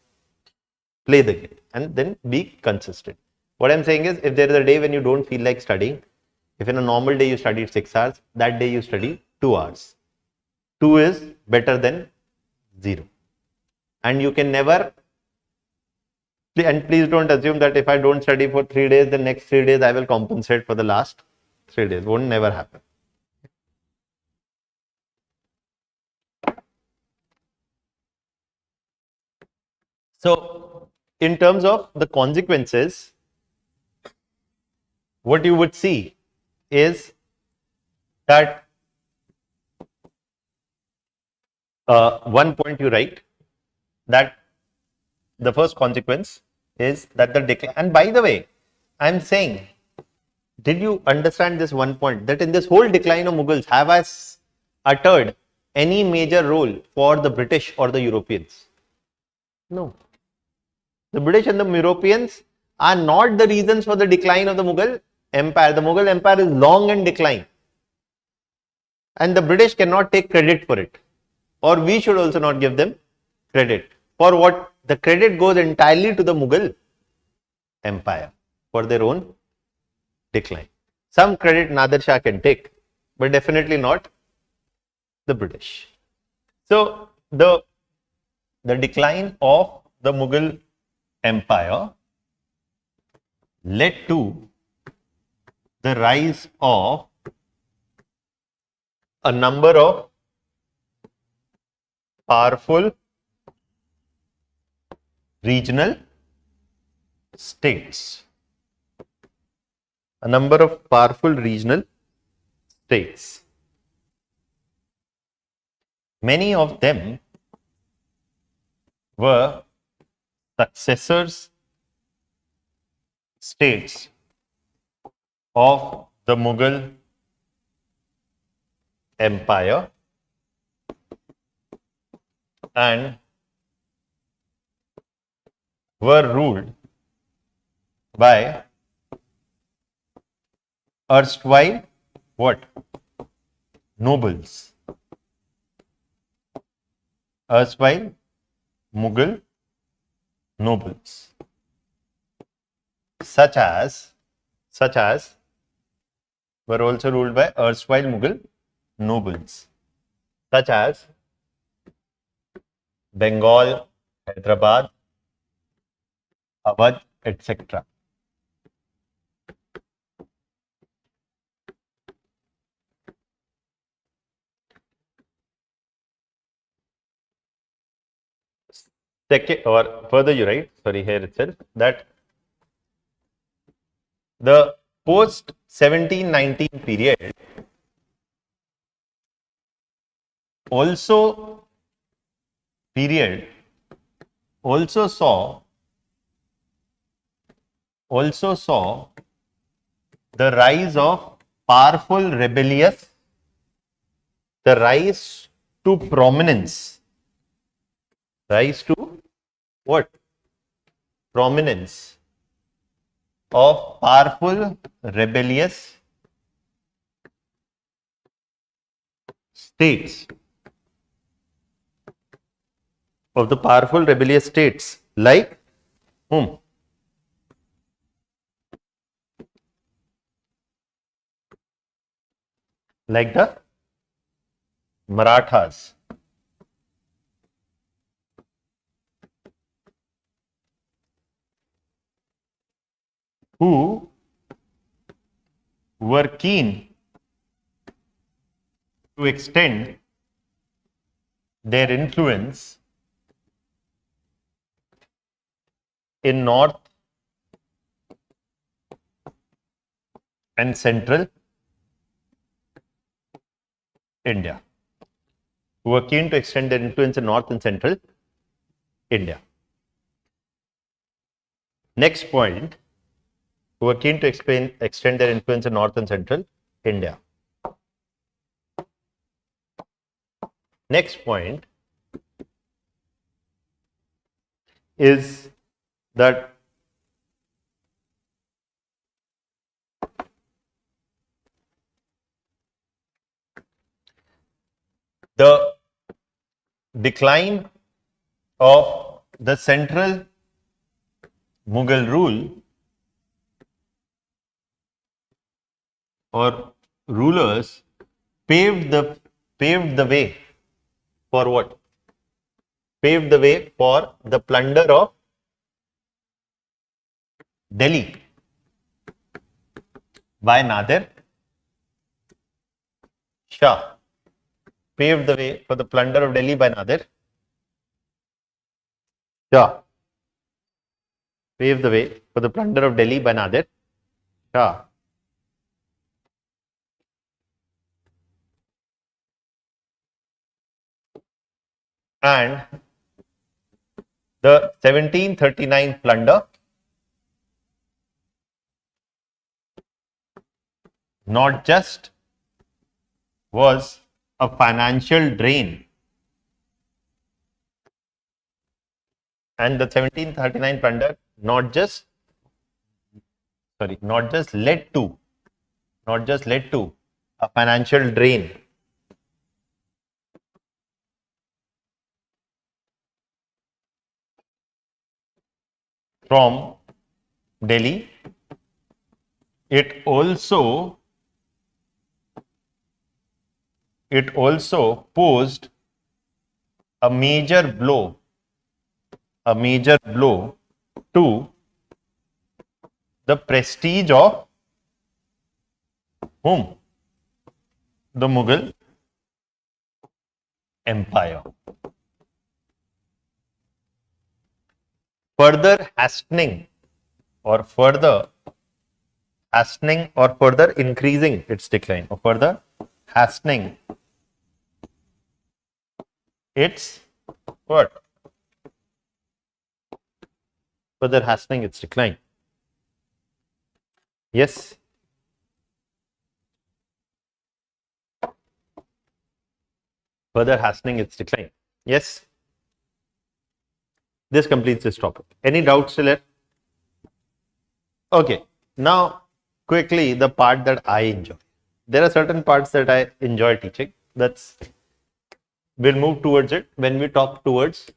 A: Play the game and then be consistent. What I'm saying is, if there is a day when you don't feel like studying, if in a normal day you studied 6 hours, that day you study 2 hours. 2 is better than 0. And you can never, and please don't assume that if I don't study for 3 days, the next 3 days I will compensate for the last 3 days. Won't never happen. So, in terms of the consequences, what you would see is that one point you write that the first consequence is that the decline. And by the way, I'm saying, did you understand this one point, that in this whole decline of Mughals, have I uttered any major role for the British or the Europeans? No. The British and the Europeans are not the reasons for the decline of the Mughal Empire. The Mughal Empire is long in decline. And the British cannot take credit for it. Or we should also not give them credit. For what? The credit goes entirely to the Mughal Empire for their own decline. Some credit Nadir Shah can take, but definitely not the British. So, the decline of the Mughal Empire led to the rise of a number of powerful regional states. A number of powerful regional states. Many of them were successors states of the Mughal Empire and were ruled by erstwhile what? Nobles. Erstwhile Mughal nobles, such as were also ruled by erstwhile Mughal nobles, such as Bengal, Hyderabad, Awadh, etc. Second, or further you write, sorry, here itself, that the post 1719 period also saw the rise of powerful rebellious, the rise to prominence, rise to what? Prominence of powerful rebellious states, of the powerful rebellious states, like whom? Like the Marathas, who were keen to extend their influence in North and central India, who were keen to extend their influence in north and central India. Next point, who were keen to extend their influence in north and central India. Next point is that the decline of the central Mughal rule or rulers paved the way for what? Paved the way for the plunder of Delhi by Nadir Shah. Paved the way for the plunder of Delhi by Nadir Shah. Paved the way for the plunder of Delhi by Nadir Shah. And the 1739 plunder not just was a financial drain, and the 1739 plunder not just led to a financial drain from Delhi, it also posed a major blow to the prestige of whom? The Mughal Empire. Further hastening or further increasing its decline, or further hastening its what? Further hastening its decline. Yes. Further hastening its decline. Yes. This completes this topic. Any doubts still here? Okay. Now, quickly, the part that I enjoy. There are certain parts that I enjoy teaching. We'll move towards it when we talk towards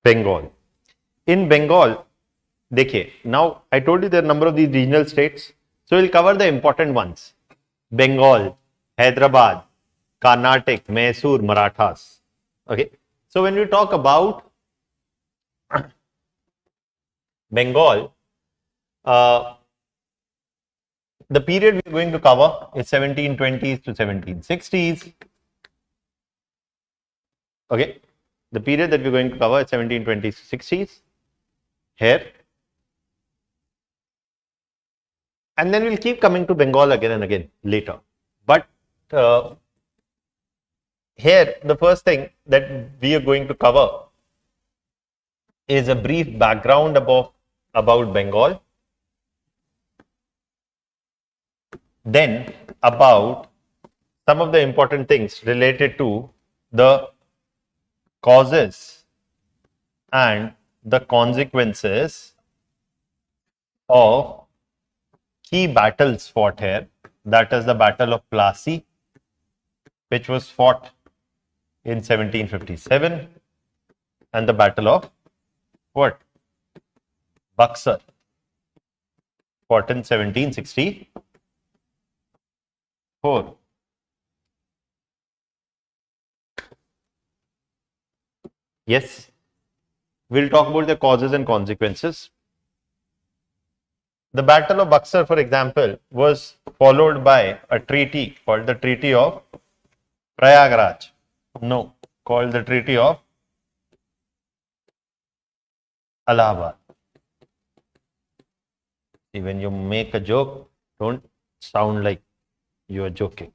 A: Bengal. In Bengal, देखिए, now I told you there are a number of these regional states. So we'll cover the important ones. Bengal, Hyderabad, Carnatic, Mysore, Marathas. Okay. So when we talk about Bengal, the period we are going to cover is 1720s to 1760s. Okay. The period that we are going to cover is 1720s to 60s. Here. And then we'll keep coming to Bengal again and again later. But here, the first thing that we are going to cover is a brief background about Bengal. Then about some of the important things related to the causes and the consequences of key battles fought here. That is the Battle of Plassey, which was fought in 1757, and the Battle of what? Buxar, fought in 1764. Yes, we'll talk about the causes and consequences. The Battle of Buxar, for example, was followed by a treaty called the Treaty of Prayagraj. No, called the Treaty of Allahabad. When you make a joke, don't sound like you are joking.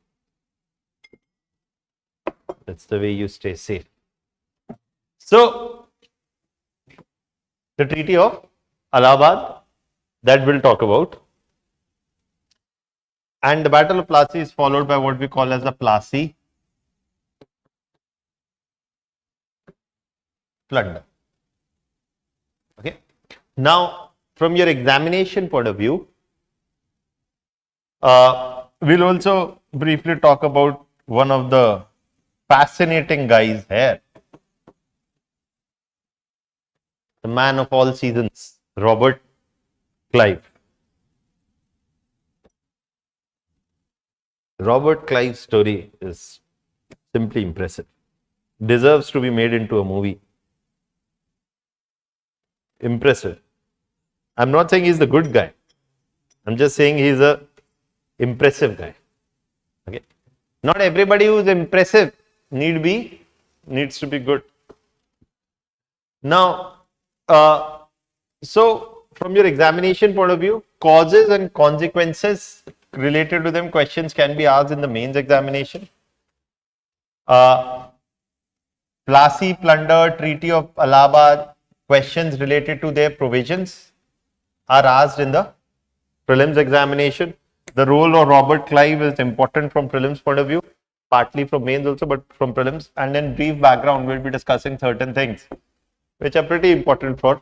A: That's the way you stay safe. So, the Treaty of Allahabad, that we'll talk about. And the Battle of Plassey is followed by what we call as the Plassey plunder. Okay. Now, from your examination point of view, we'll also briefly talk about one of the fascinating guys here. The man of all seasons, Robert Clive. Robert Clive's story is simply impressive. Deserves to be made into a movie. Impressive. I'm not saying he's the good guy. I'm just saying he's a impressive guy. Okay. Not everybody who's impressive needs to be good. Now, so from your examination point of view, causes and consequences related to them, questions can be asked in the mains examination. Plassey plunder, Treaty of Allahabad, questions related to their provisions are asked in the prelims examination. The role of Robert Clive is important from prelims point of view, partly from mains also, but from prelims. And then brief background, we'll be discussing certain things which are pretty important for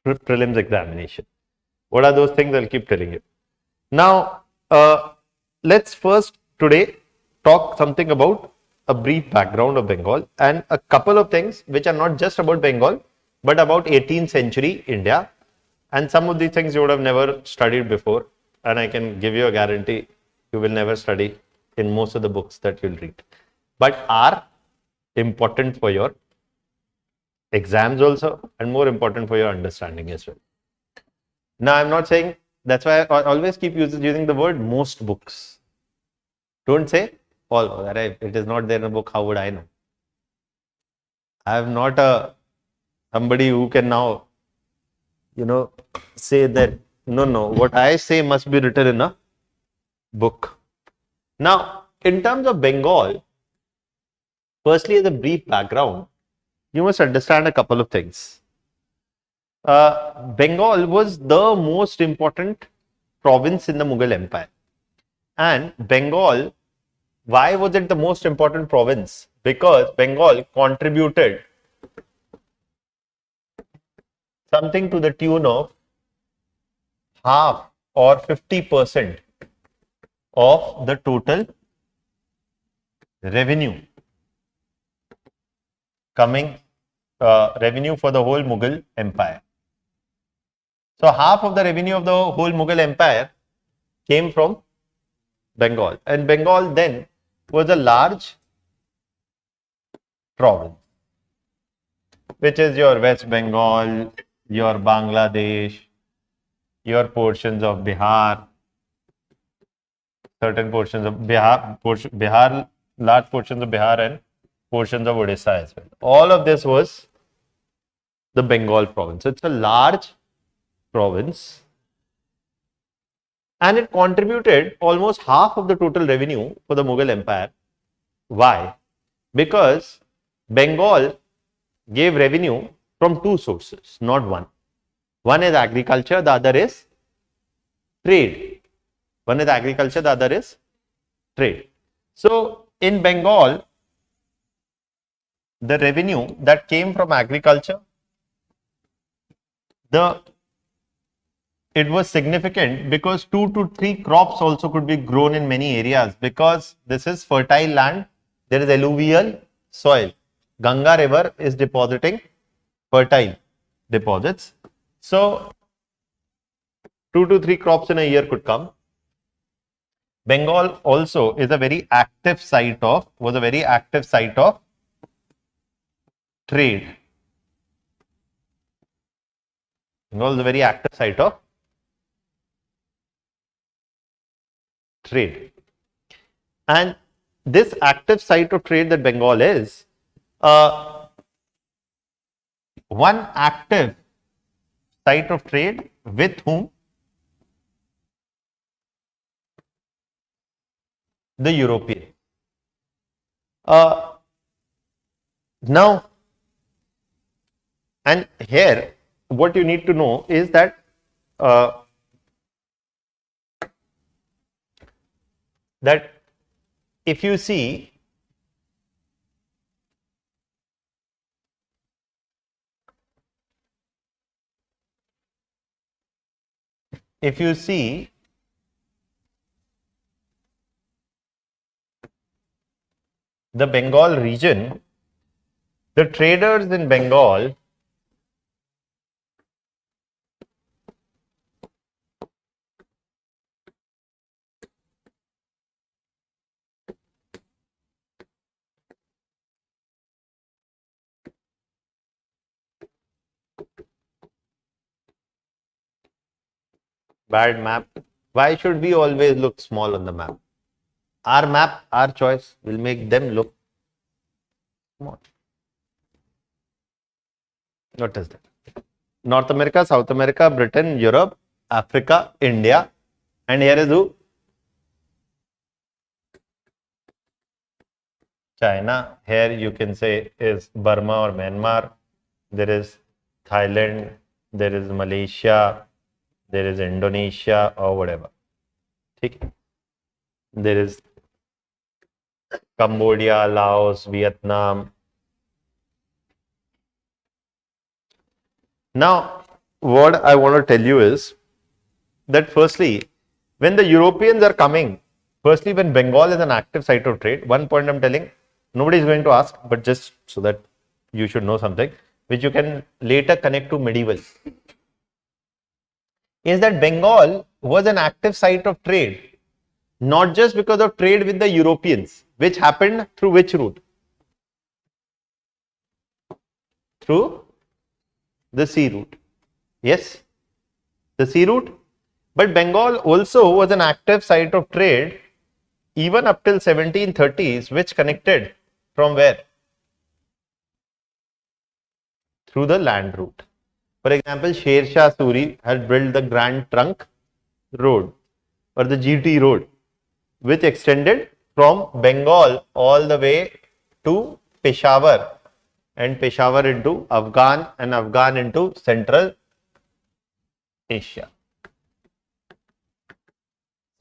A: prelims examination. What are those things? I'll keep telling you. Now, let's first today talk something about a brief background of Bengal and a couple of things which are not just about Bengal, but about 18th century India. And some of these things you would have never studied before. And I can give you a guarantee you will never study in most of the books that you'll read, but are important for your exams also, and more important for your understanding as well. Now, I'm not saying, that's why I always keep using the word most books. Don't say all. It is not there in a book, how would I know? I am not somebody who can now, say that, no, what I say must be written in a book. Now, in terms of Bengal, firstly, as a brief background, you must understand a couple of things. Bengal was the most important province in the Mughal Empire. And Bengal, why was it the most important province? Because Bengal contributed something to the tune of half or 50% of the total revenue revenue for the whole Mughal Empire. So half of the revenue of the whole Mughal Empire came from Bengal, and Bengal then was a large province, which is your West Bengal, your Bangladesh, your portions of Bihar, certain portions of Bihar, large portions of Bihar and portions of Odisha as well. All of this was the Bengal province. It's a large province and it contributed almost half of the total revenue for the Mughal Empire. Why? Because Bengal gave revenue from two sources, not one. One is agriculture, the other is trade. One is agriculture, the other is trade. So in Bengal, the revenue that came from agriculture, it was significant because 2 to 3 crops also could be grown in many areas because this is fertile land. There is alluvial soil. Ganga river is depositing fertile deposits. So 2 to 3 crops in a year could come. Bengal also is a very active site of trade. Bengal is a very active site of trade. And this active site of trade that Bengal is, one active site of trade with whom? The European. Now, and here what you need to know is that that if you see the Bengal region, the traders in Bengal bad map. Why should we always look small on the map? Our map, our choice will make them look small. What is that? North America, South America, Britain, Europe, Africa, India, and here is who? China. Here you can say is Burma or Myanmar. There is Thailand, there is Malaysia, there is Indonesia or whatever. Okay. There is Cambodia, Laos, Vietnam. Now, what I want to tell you is that firstly, when the Europeans are coming, firstly, when Bengal is an active site of trade, one point I'm telling, nobody is going to ask, but just so that you should know something, which you can later connect to medieval, is that Bengal was an active site of trade, not just because of trade with the Europeans, which happened through which route? Through the sea route. Yes, the sea route. But Bengal also was an active site of trade even up till 1730s, which connected from where? Through the land route. For example, Sher Shah Suri had built the Grand Trunk Road or the GT Road, which extended from Bengal all the way to Peshawar, and Peshawar into Afghan, and Afghan into Central Asia.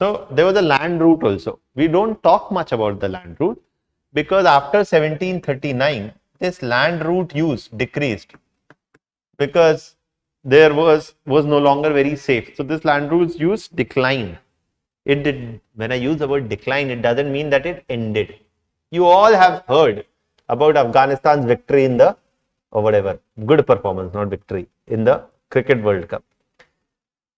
A: So there was a land route also. We don't talk much about the land route because after 1739, this land route use decreased because there was no longer very safe. So this land route use declined. It did. When I use the word decline, it doesn't mean that it ended. You all have heard about Afghanistan's victory in the, or whatever, good performance, not victory, in the Cricket World Cup.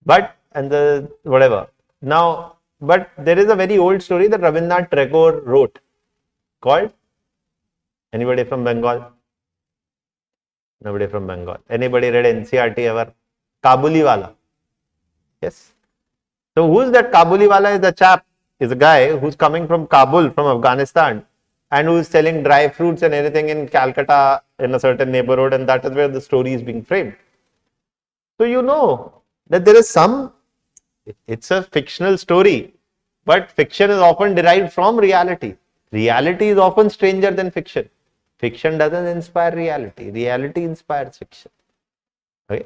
A: But, and the whatever. Now, but there is a very old story that Rabindranath Tagore wrote called, anybody from Bengal? Nobody from Bengal. Anybody read NCRT ever? Kabuliwala. Yes. So who's that Kabuliwala? Is a chap, is a guy who's coming from Kabul, from Afghanistan, and who's selling dry fruits and everything in Calcutta in a certain neighborhood, and that is where the story is being framed. So you know that there is some, it's a fictional story, but fiction is often derived from reality. Reality is often stranger than fiction. Fiction doesn't inspire reality. Reality inspires fiction. Okay.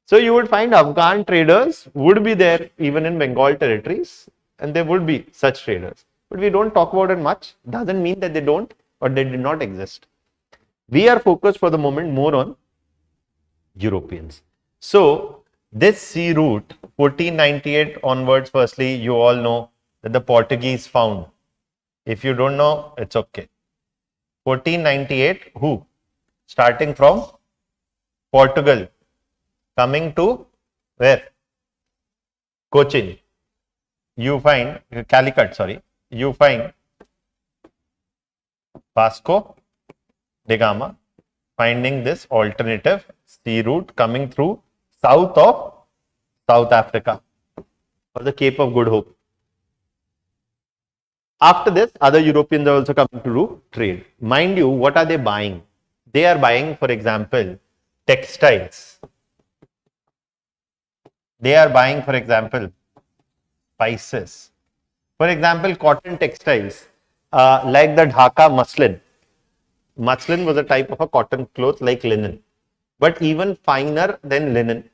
A: So you would find Afghan traders would be there even in Bengal territories, and there would be such traders. But we don't talk about it much. Doesn't mean that they don't or they did not exist. We are focused for the moment more on Europeans. So this sea route, 1498 onwards, firstly, you all know that the Portuguese found. If you don't know, it's okay. 1498, who? Starting from Portugal, coming to where? Cochin. You find, Calicut, sorry. You find Vasco da Gama finding this alternative sea route coming through south of South Africa or the Cape of Good Hope. After this, other Europeans are also coming to do trade. Mind you, what are they buying? They are buying, for example, textiles. They are buying, for example, spices. For example, cotton textiles, like the Dhaka muslin. Muslin was a type of a cotton cloth like linen, but even finer than linen.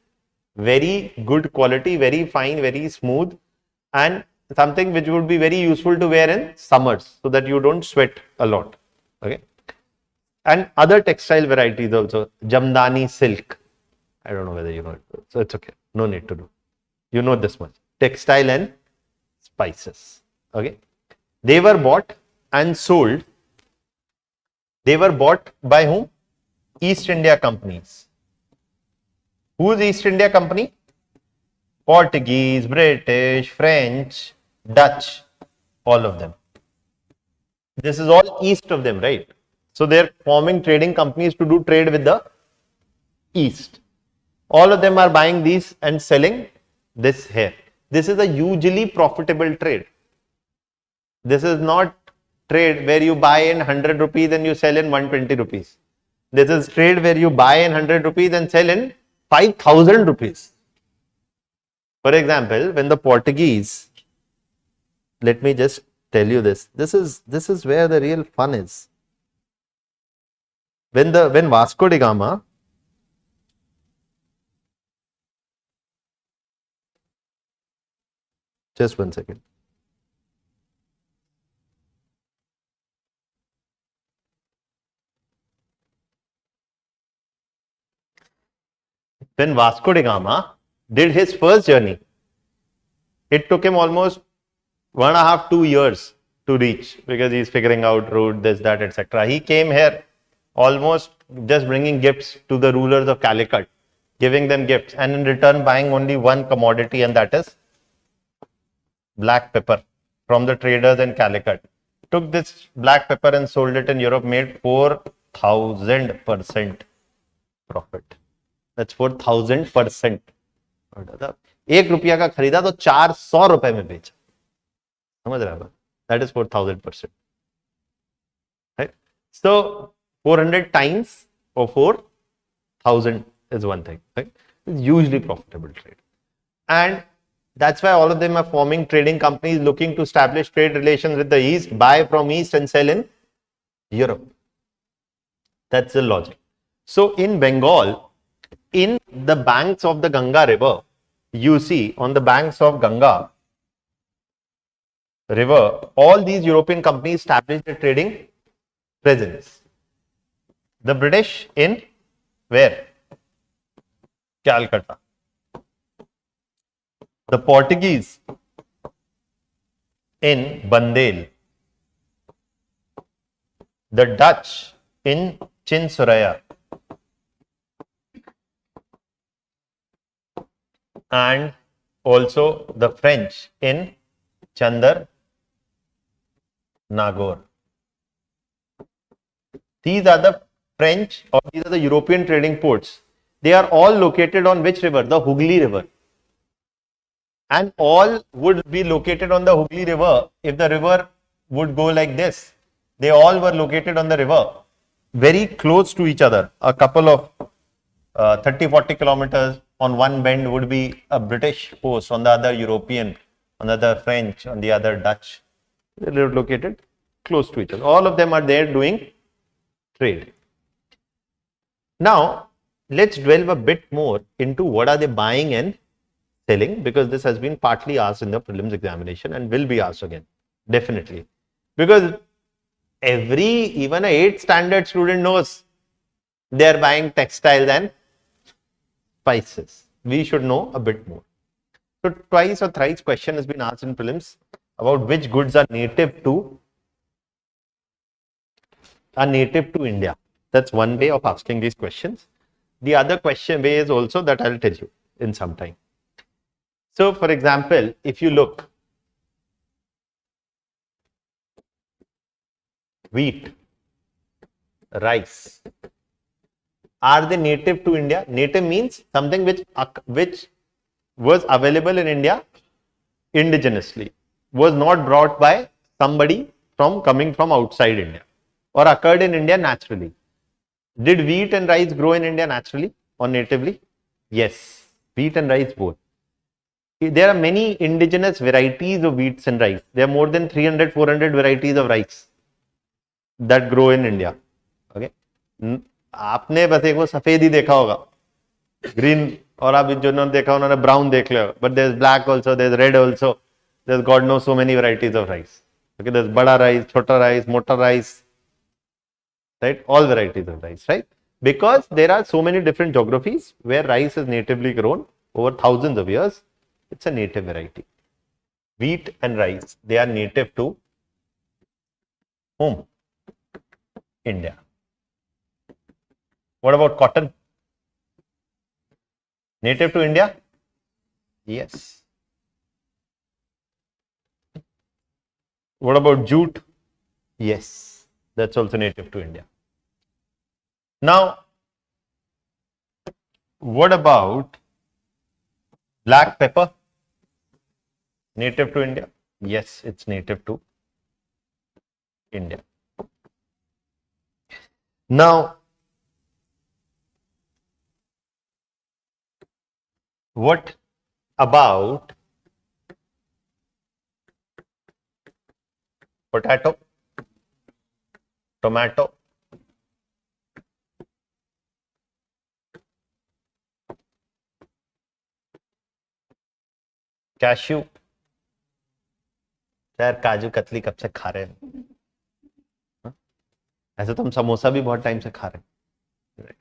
A: Very good quality, very fine, very smooth, and something which would be very useful to wear in summers so that you don't sweat a lot. Okay. And other textile varieties also, Jamdani silk. I don't know whether you know it, so it's okay. No need to do. You know this much. Textile and spices. Okay. They were bought and sold. They were bought by whom? East India companies. Who's East India Company? Portuguese, British, French, Dutch, all of them. This is all east of them, right? So they're forming trading companies to do trade with the east. All of them are buying these and selling this here. This is a hugely profitable trade. This is not trade where you buy in 100 rupees and you sell in 120 rupees. This is trade where you buy in 100 rupees and sell in 5,000 rupees. For example, when the Portuguese, let me just tell you this. This is where the real fun is. When Vasco da Gama just one second. When Vasco da Gama did his first journey, it took him almost 1.5 to 2 years to reach, because he's figuring out route, this, that, etc. He came here almost just bringing gifts to the rulers of Calicut, giving them gifts, and in return buying only one commodity, and that is black pepper from the traders in Calicut. Took this black pepper and sold it in Europe, made 4,000% profit. That's 4,000%. 1 रुपया का खरीदा तो 400 रुपए में बेचा. समझ रहे हो? That is 4,000%. Right? So 400 times or 4,000 is one thing. Right? It's hugely profitable trade, and that's why all of them are forming trading companies looking to establish trade relations with the East, buy from East and sell in Europe. That's the logic. So in Bengal, in the banks of the Ganga river, you see on the banks of Ganga river, all these European companies established a trading presence. The British in where? Calcutta. The Portuguese in Bandel. The Dutch in Chinsuraya. And also the French in Chandar Nagore. These are the French, or these are the European trading ports. They are all located on which river? The Hooghly River. And all would be located on the Hooghly River if the river would go like this. They all were located on the river, very close to each other. A couple of 30-40 kilometers. On one bend would be a British post, on the other European, on the other French, on the other Dutch. They are located close to each other. All of them are there doing trade. Now, let's delve a bit more into what are they buying and selling, because this has been partly asked in the prelims examination and will be asked again, definitely. Because even a 8th standard student knows they are buying textiles and spices. We should know a bit more. So twice or thrice question has been asked in prelims about which goods are native to India. That's one way of asking these questions. The other question way is also that I'll tell you in some time. So for example, if you look, wheat, rice, are they native to India? Native means something which was available in India indigenously, was not brought by somebody coming from outside India, or occurred in India naturally. Did wheat and rice grow in India naturally or natively? Yes, wheat and rice both. there are many indigenous varieties of wheats and rice. There are more than 300, 400 varieties of rice that grow in India. Okay. आपने बस एक वो सफेद ही देखा होगा, green, और आप जो उन्होंने देखा उन्होंने ब्राउन देख लिया, but there is black also, there is red also, there is God know so many varieties of rice. Okay, there is बड़ा राइस, छोटा राइस, मोटा rice, right? All varieties of rice, right? Because there are so many different geographies where rice is natively grown over thousands of years. It's a native variety. Wheat and rice, they are native to whom? India. What about cotton? Native to India? Yes. What about jute? Yes, that's also native to India. Now, what about black pepper? Native to India? Yes, it's native to India. Now, what about potato, tomato, cashew? यार काजू कतली कब से खा रहे हैं? ऐसे तो हम समोसा भी बहुत टाइम से खा रहे हैं.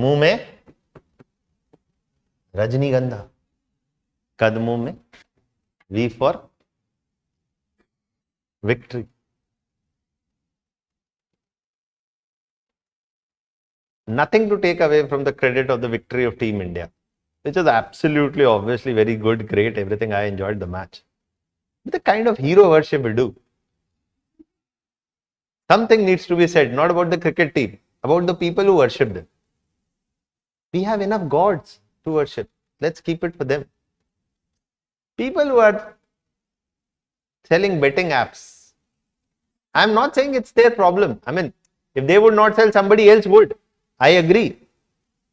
A: मुंह में रजनीगंधा, कदमों में V for victory. Nothing to take away from the credit of the victory of Team India, which was absolutely, obviously very good, great, everything. I enjoyed the match. But the kind of hero worship we do. Something needs to be said, not about the cricket team, about the people who worship them. We have enough gods to worship. Let's keep it for them. People who are selling betting apps, I'm not saying it's their problem. I mean, if they would not sell, somebody else would. I agree.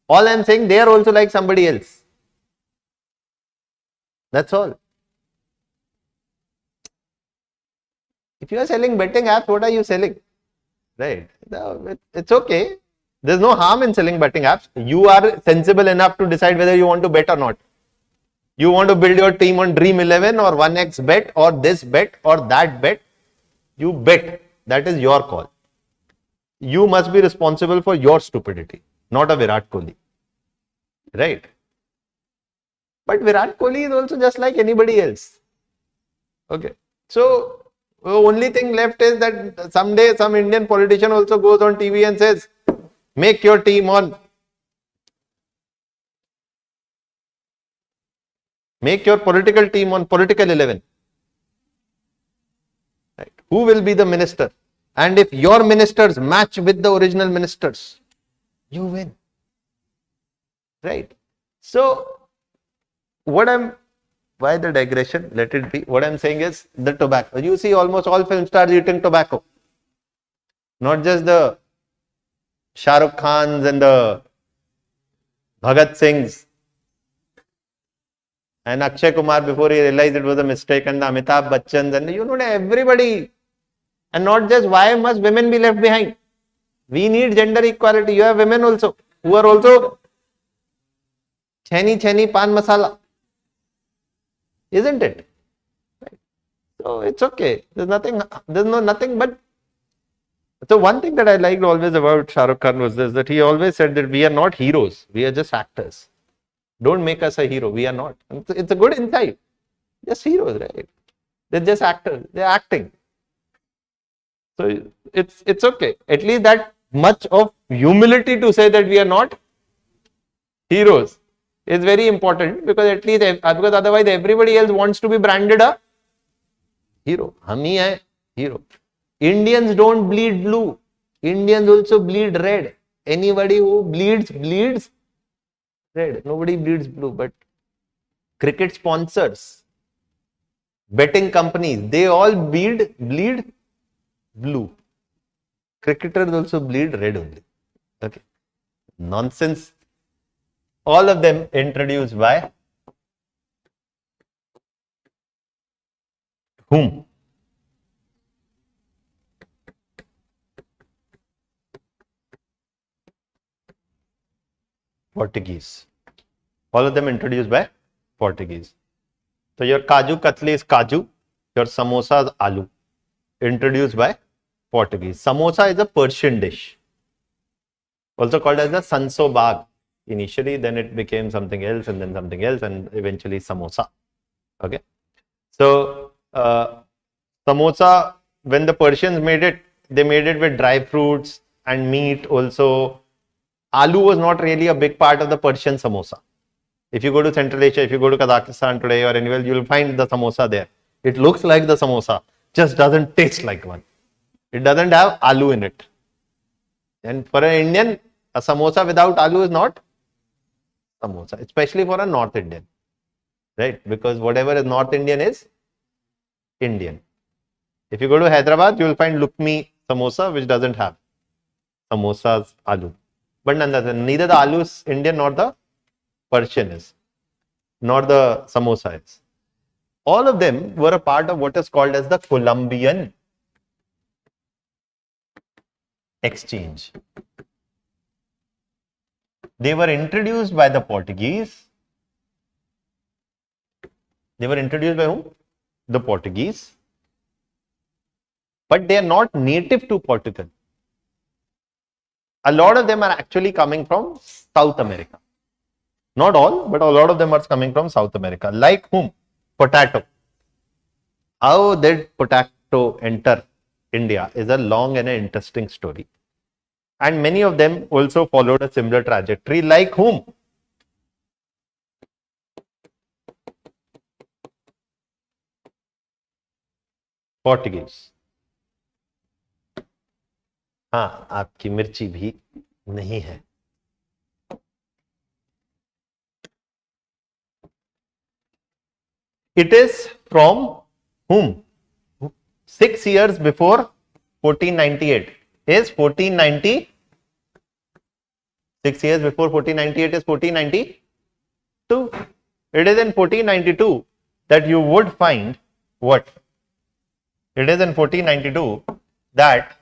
A: All I'm saying, they are also like somebody else. That's all. If you are selling betting apps, what are you selling? Right? It's okay. There's no harm in selling betting apps. You are sensible enough to decide whether you want to bet or not. You want to build your team on Dream 11 or 1x bet or this bet or that bet. You bet. That is your call. You must be responsible for your stupidity, not a Virat Kohli. Right? But Virat Kohli is also just like anybody else. Okay. So, the only thing left is that someday some Indian politician also goes on TV and says, make your team on. Make your political team on Political 11. Right? Who will be the minister? And if your ministers match with the original ministers, you win. Right? So, why the digression? Let it be. What I'm saying is the tobacco. You see almost all film stars eating tobacco. Not just the Shah Rukh Khans and the Bhagat Singhs and Akshay Kumar before he realized it was a mistake, and the Amitabh Bachchans and everybody. And not just, why must women be left behind? We need gender equality. You have women also who are also chheni pan masala. Isn't it? Right. So it's okay. There's nothing but. So one thing that I liked always about Shah Rukh Khan was this, that he always said that we are not heroes. We are just actors. Don't make us a hero. We are not. It's a good insight. Just heroes, right? They're just actors. They're acting. So it's okay. At least that much of humility to say that we are not heroes is very important, because at least because otherwise everybody else wants to be branded a hero. Hum hi hai hero. Indians don't bleed blue. Indians also bleed red. Anybody who bleeds red. Nobody bleeds blue. But cricket sponsors, betting companies, they all bleed blue. Cricketers also bleed red only. Okay. Nonsense. All of them introduced by whom? Portuguese. All of them introduced by Portuguese. So your kaju katli is kaju, your samosa is aloo, introduced by Portuguese. Samosa is a Persian dish, also called as the sanso bag initially, then it became something else and then something else and eventually samosa. Okay. So samosa, when the Persians made it, they made it with dry fruits and meat also. Aloo was not really a big part of the Persian samosa. If you go to Central Asia, if you go to Kazakhstan today or anywhere, you will find the samosa there. It looks like the samosa, just doesn't taste like one. It doesn't have aloo in it. And for an Indian, a samosa without aloo is not samosa, especially for a North Indian, right? Because whatever is North Indian is Indian. If you go to Hyderabad, you will find Lukmi samosa, which doesn't have samosa's aloo. But nonetheless, neither the aloo is Indian nor the Persian is, nor the samosa is. All of them were a part of what is called as the Columbian exchange. They were introduced by the Portuguese. They were introduced by whom? The Portuguese. But they are not native to Portugal. A lot of them are actually coming from South America. Not all, but a lot of them are coming from South America. Like whom? Potato. How did potato enter India is a long and an interesting story. And many of them also followed a similar trajectory. Like whom? Portuguese. हाँ, आपकी मिर्ची भी नहीं है. It is from whom? 6 years before 1498 is 1490. 6 years before 1498 is 1492. It is in 1492 that you would find what? It is in 1492 that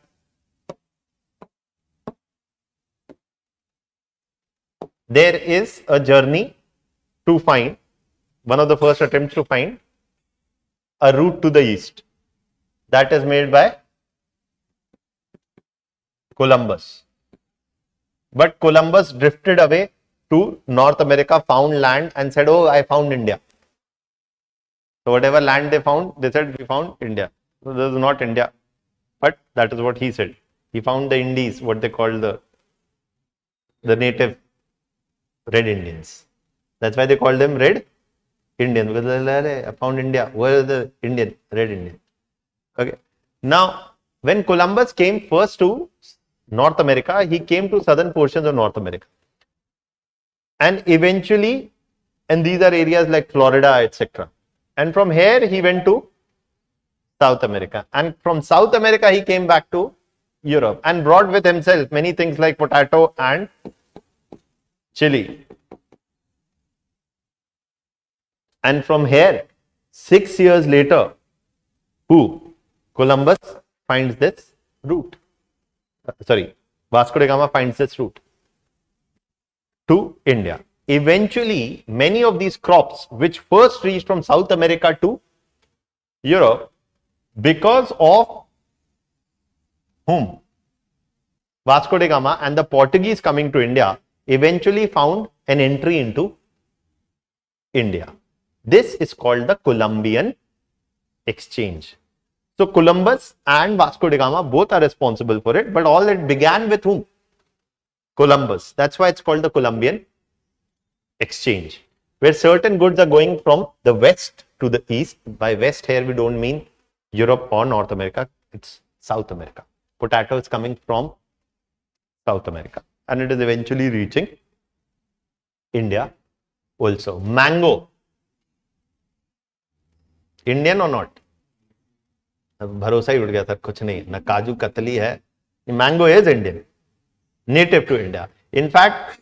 A: there is a journey to find, one of the first attempts to find a route to the east, that is made by Columbus. But Columbus drifted away to North America, found land and said, oh, I found India. So whatever land they found, they said, we found India. So this is not India, but that is what he said. He found the Indies, what they call the native Red Indians. That's why they call them Red Indian, because I found India. Where is the Indian? Red Indian. Okay. Now, when Columbus came first to North America, he came to southern portions of North America. And eventually, and these are areas like Florida, etc. And from here, he went to South America. And from South America, he came back to Europe and brought with himself many things like potato and chili. And from here, 6 years later, who? Columbus finds this route. Vasco da Gama finds this route to India. Eventually, many of these crops which first reached from South America to Europe, because of whom? Vasco da Gama and the Portuguese coming to India, eventually found an entry into India. This is called the Columbian exchange. So Columbus and Vasco da Gama both are responsible for it, but all it began with whom? Columbus. That's why it's called the Columbian exchange, where certain goods are going from the west to the east. By west here we don't mean Europe or North America, it's South America. Potato is coming from South America and it is eventually reaching India also. Mango, Indian or not? भरोसा ही उड़ गया था, कुछ नहीं ना, काजू कतली है. Mango is Indian, native to India. In fact,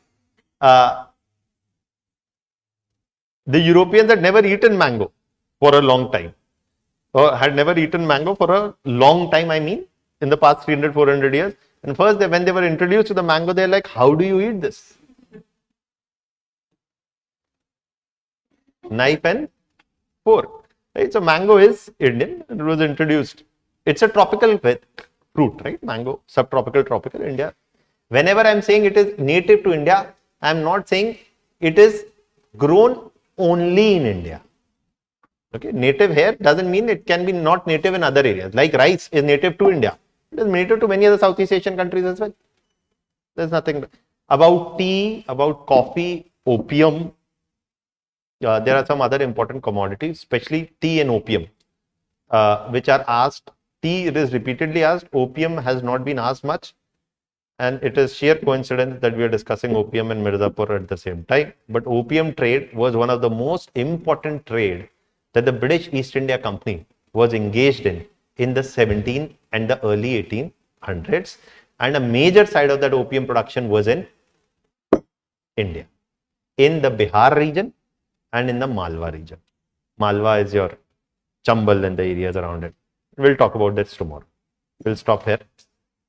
A: The Europeans had never eaten mango for a long time, or had never eaten mango for a long time, I mean, in the past 300, 400 years. And first, when they were introduced to the mango, they're like, how do you eat this? Knife and fork. Right? So mango is Indian and it was introduced. It's a tropical fruit, right? Mango, subtropical, tropical, India. Whenever I'm saying it is native to India, I'm not saying it is grown only in India. Okay, native here doesn't mean it can be not native in other areas. Like rice is native to India. It is native to many other Southeast Asian countries as well. There's nothing about tea, about coffee, opium. There are some other important commodities, especially tea and opium, which are asked. Tea is repeatedly asked. Opium has not been asked much. And it is sheer coincidence that we are discussing opium and Mirzapur at the same time. But opium trade was one of the most important trade that the British East India Company was engaged in the 17 and the early 1800s. And a major side of that opium production was in India, in the Bihar region and in the Malwa region. Malwa is your Chambal and the areas around it. We'll talk about this tomorrow. We'll stop here.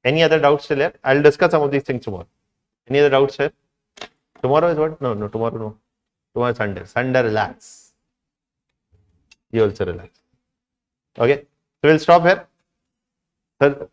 A: Any other doubts still here? I'll discuss some of these things tomorrow. Any other doubts here? Tomorrow is what? No, tomorrow no. Tomorrow is Sunday. Sunday, relax. You also relax. Okay. So we'll stop here. Sir,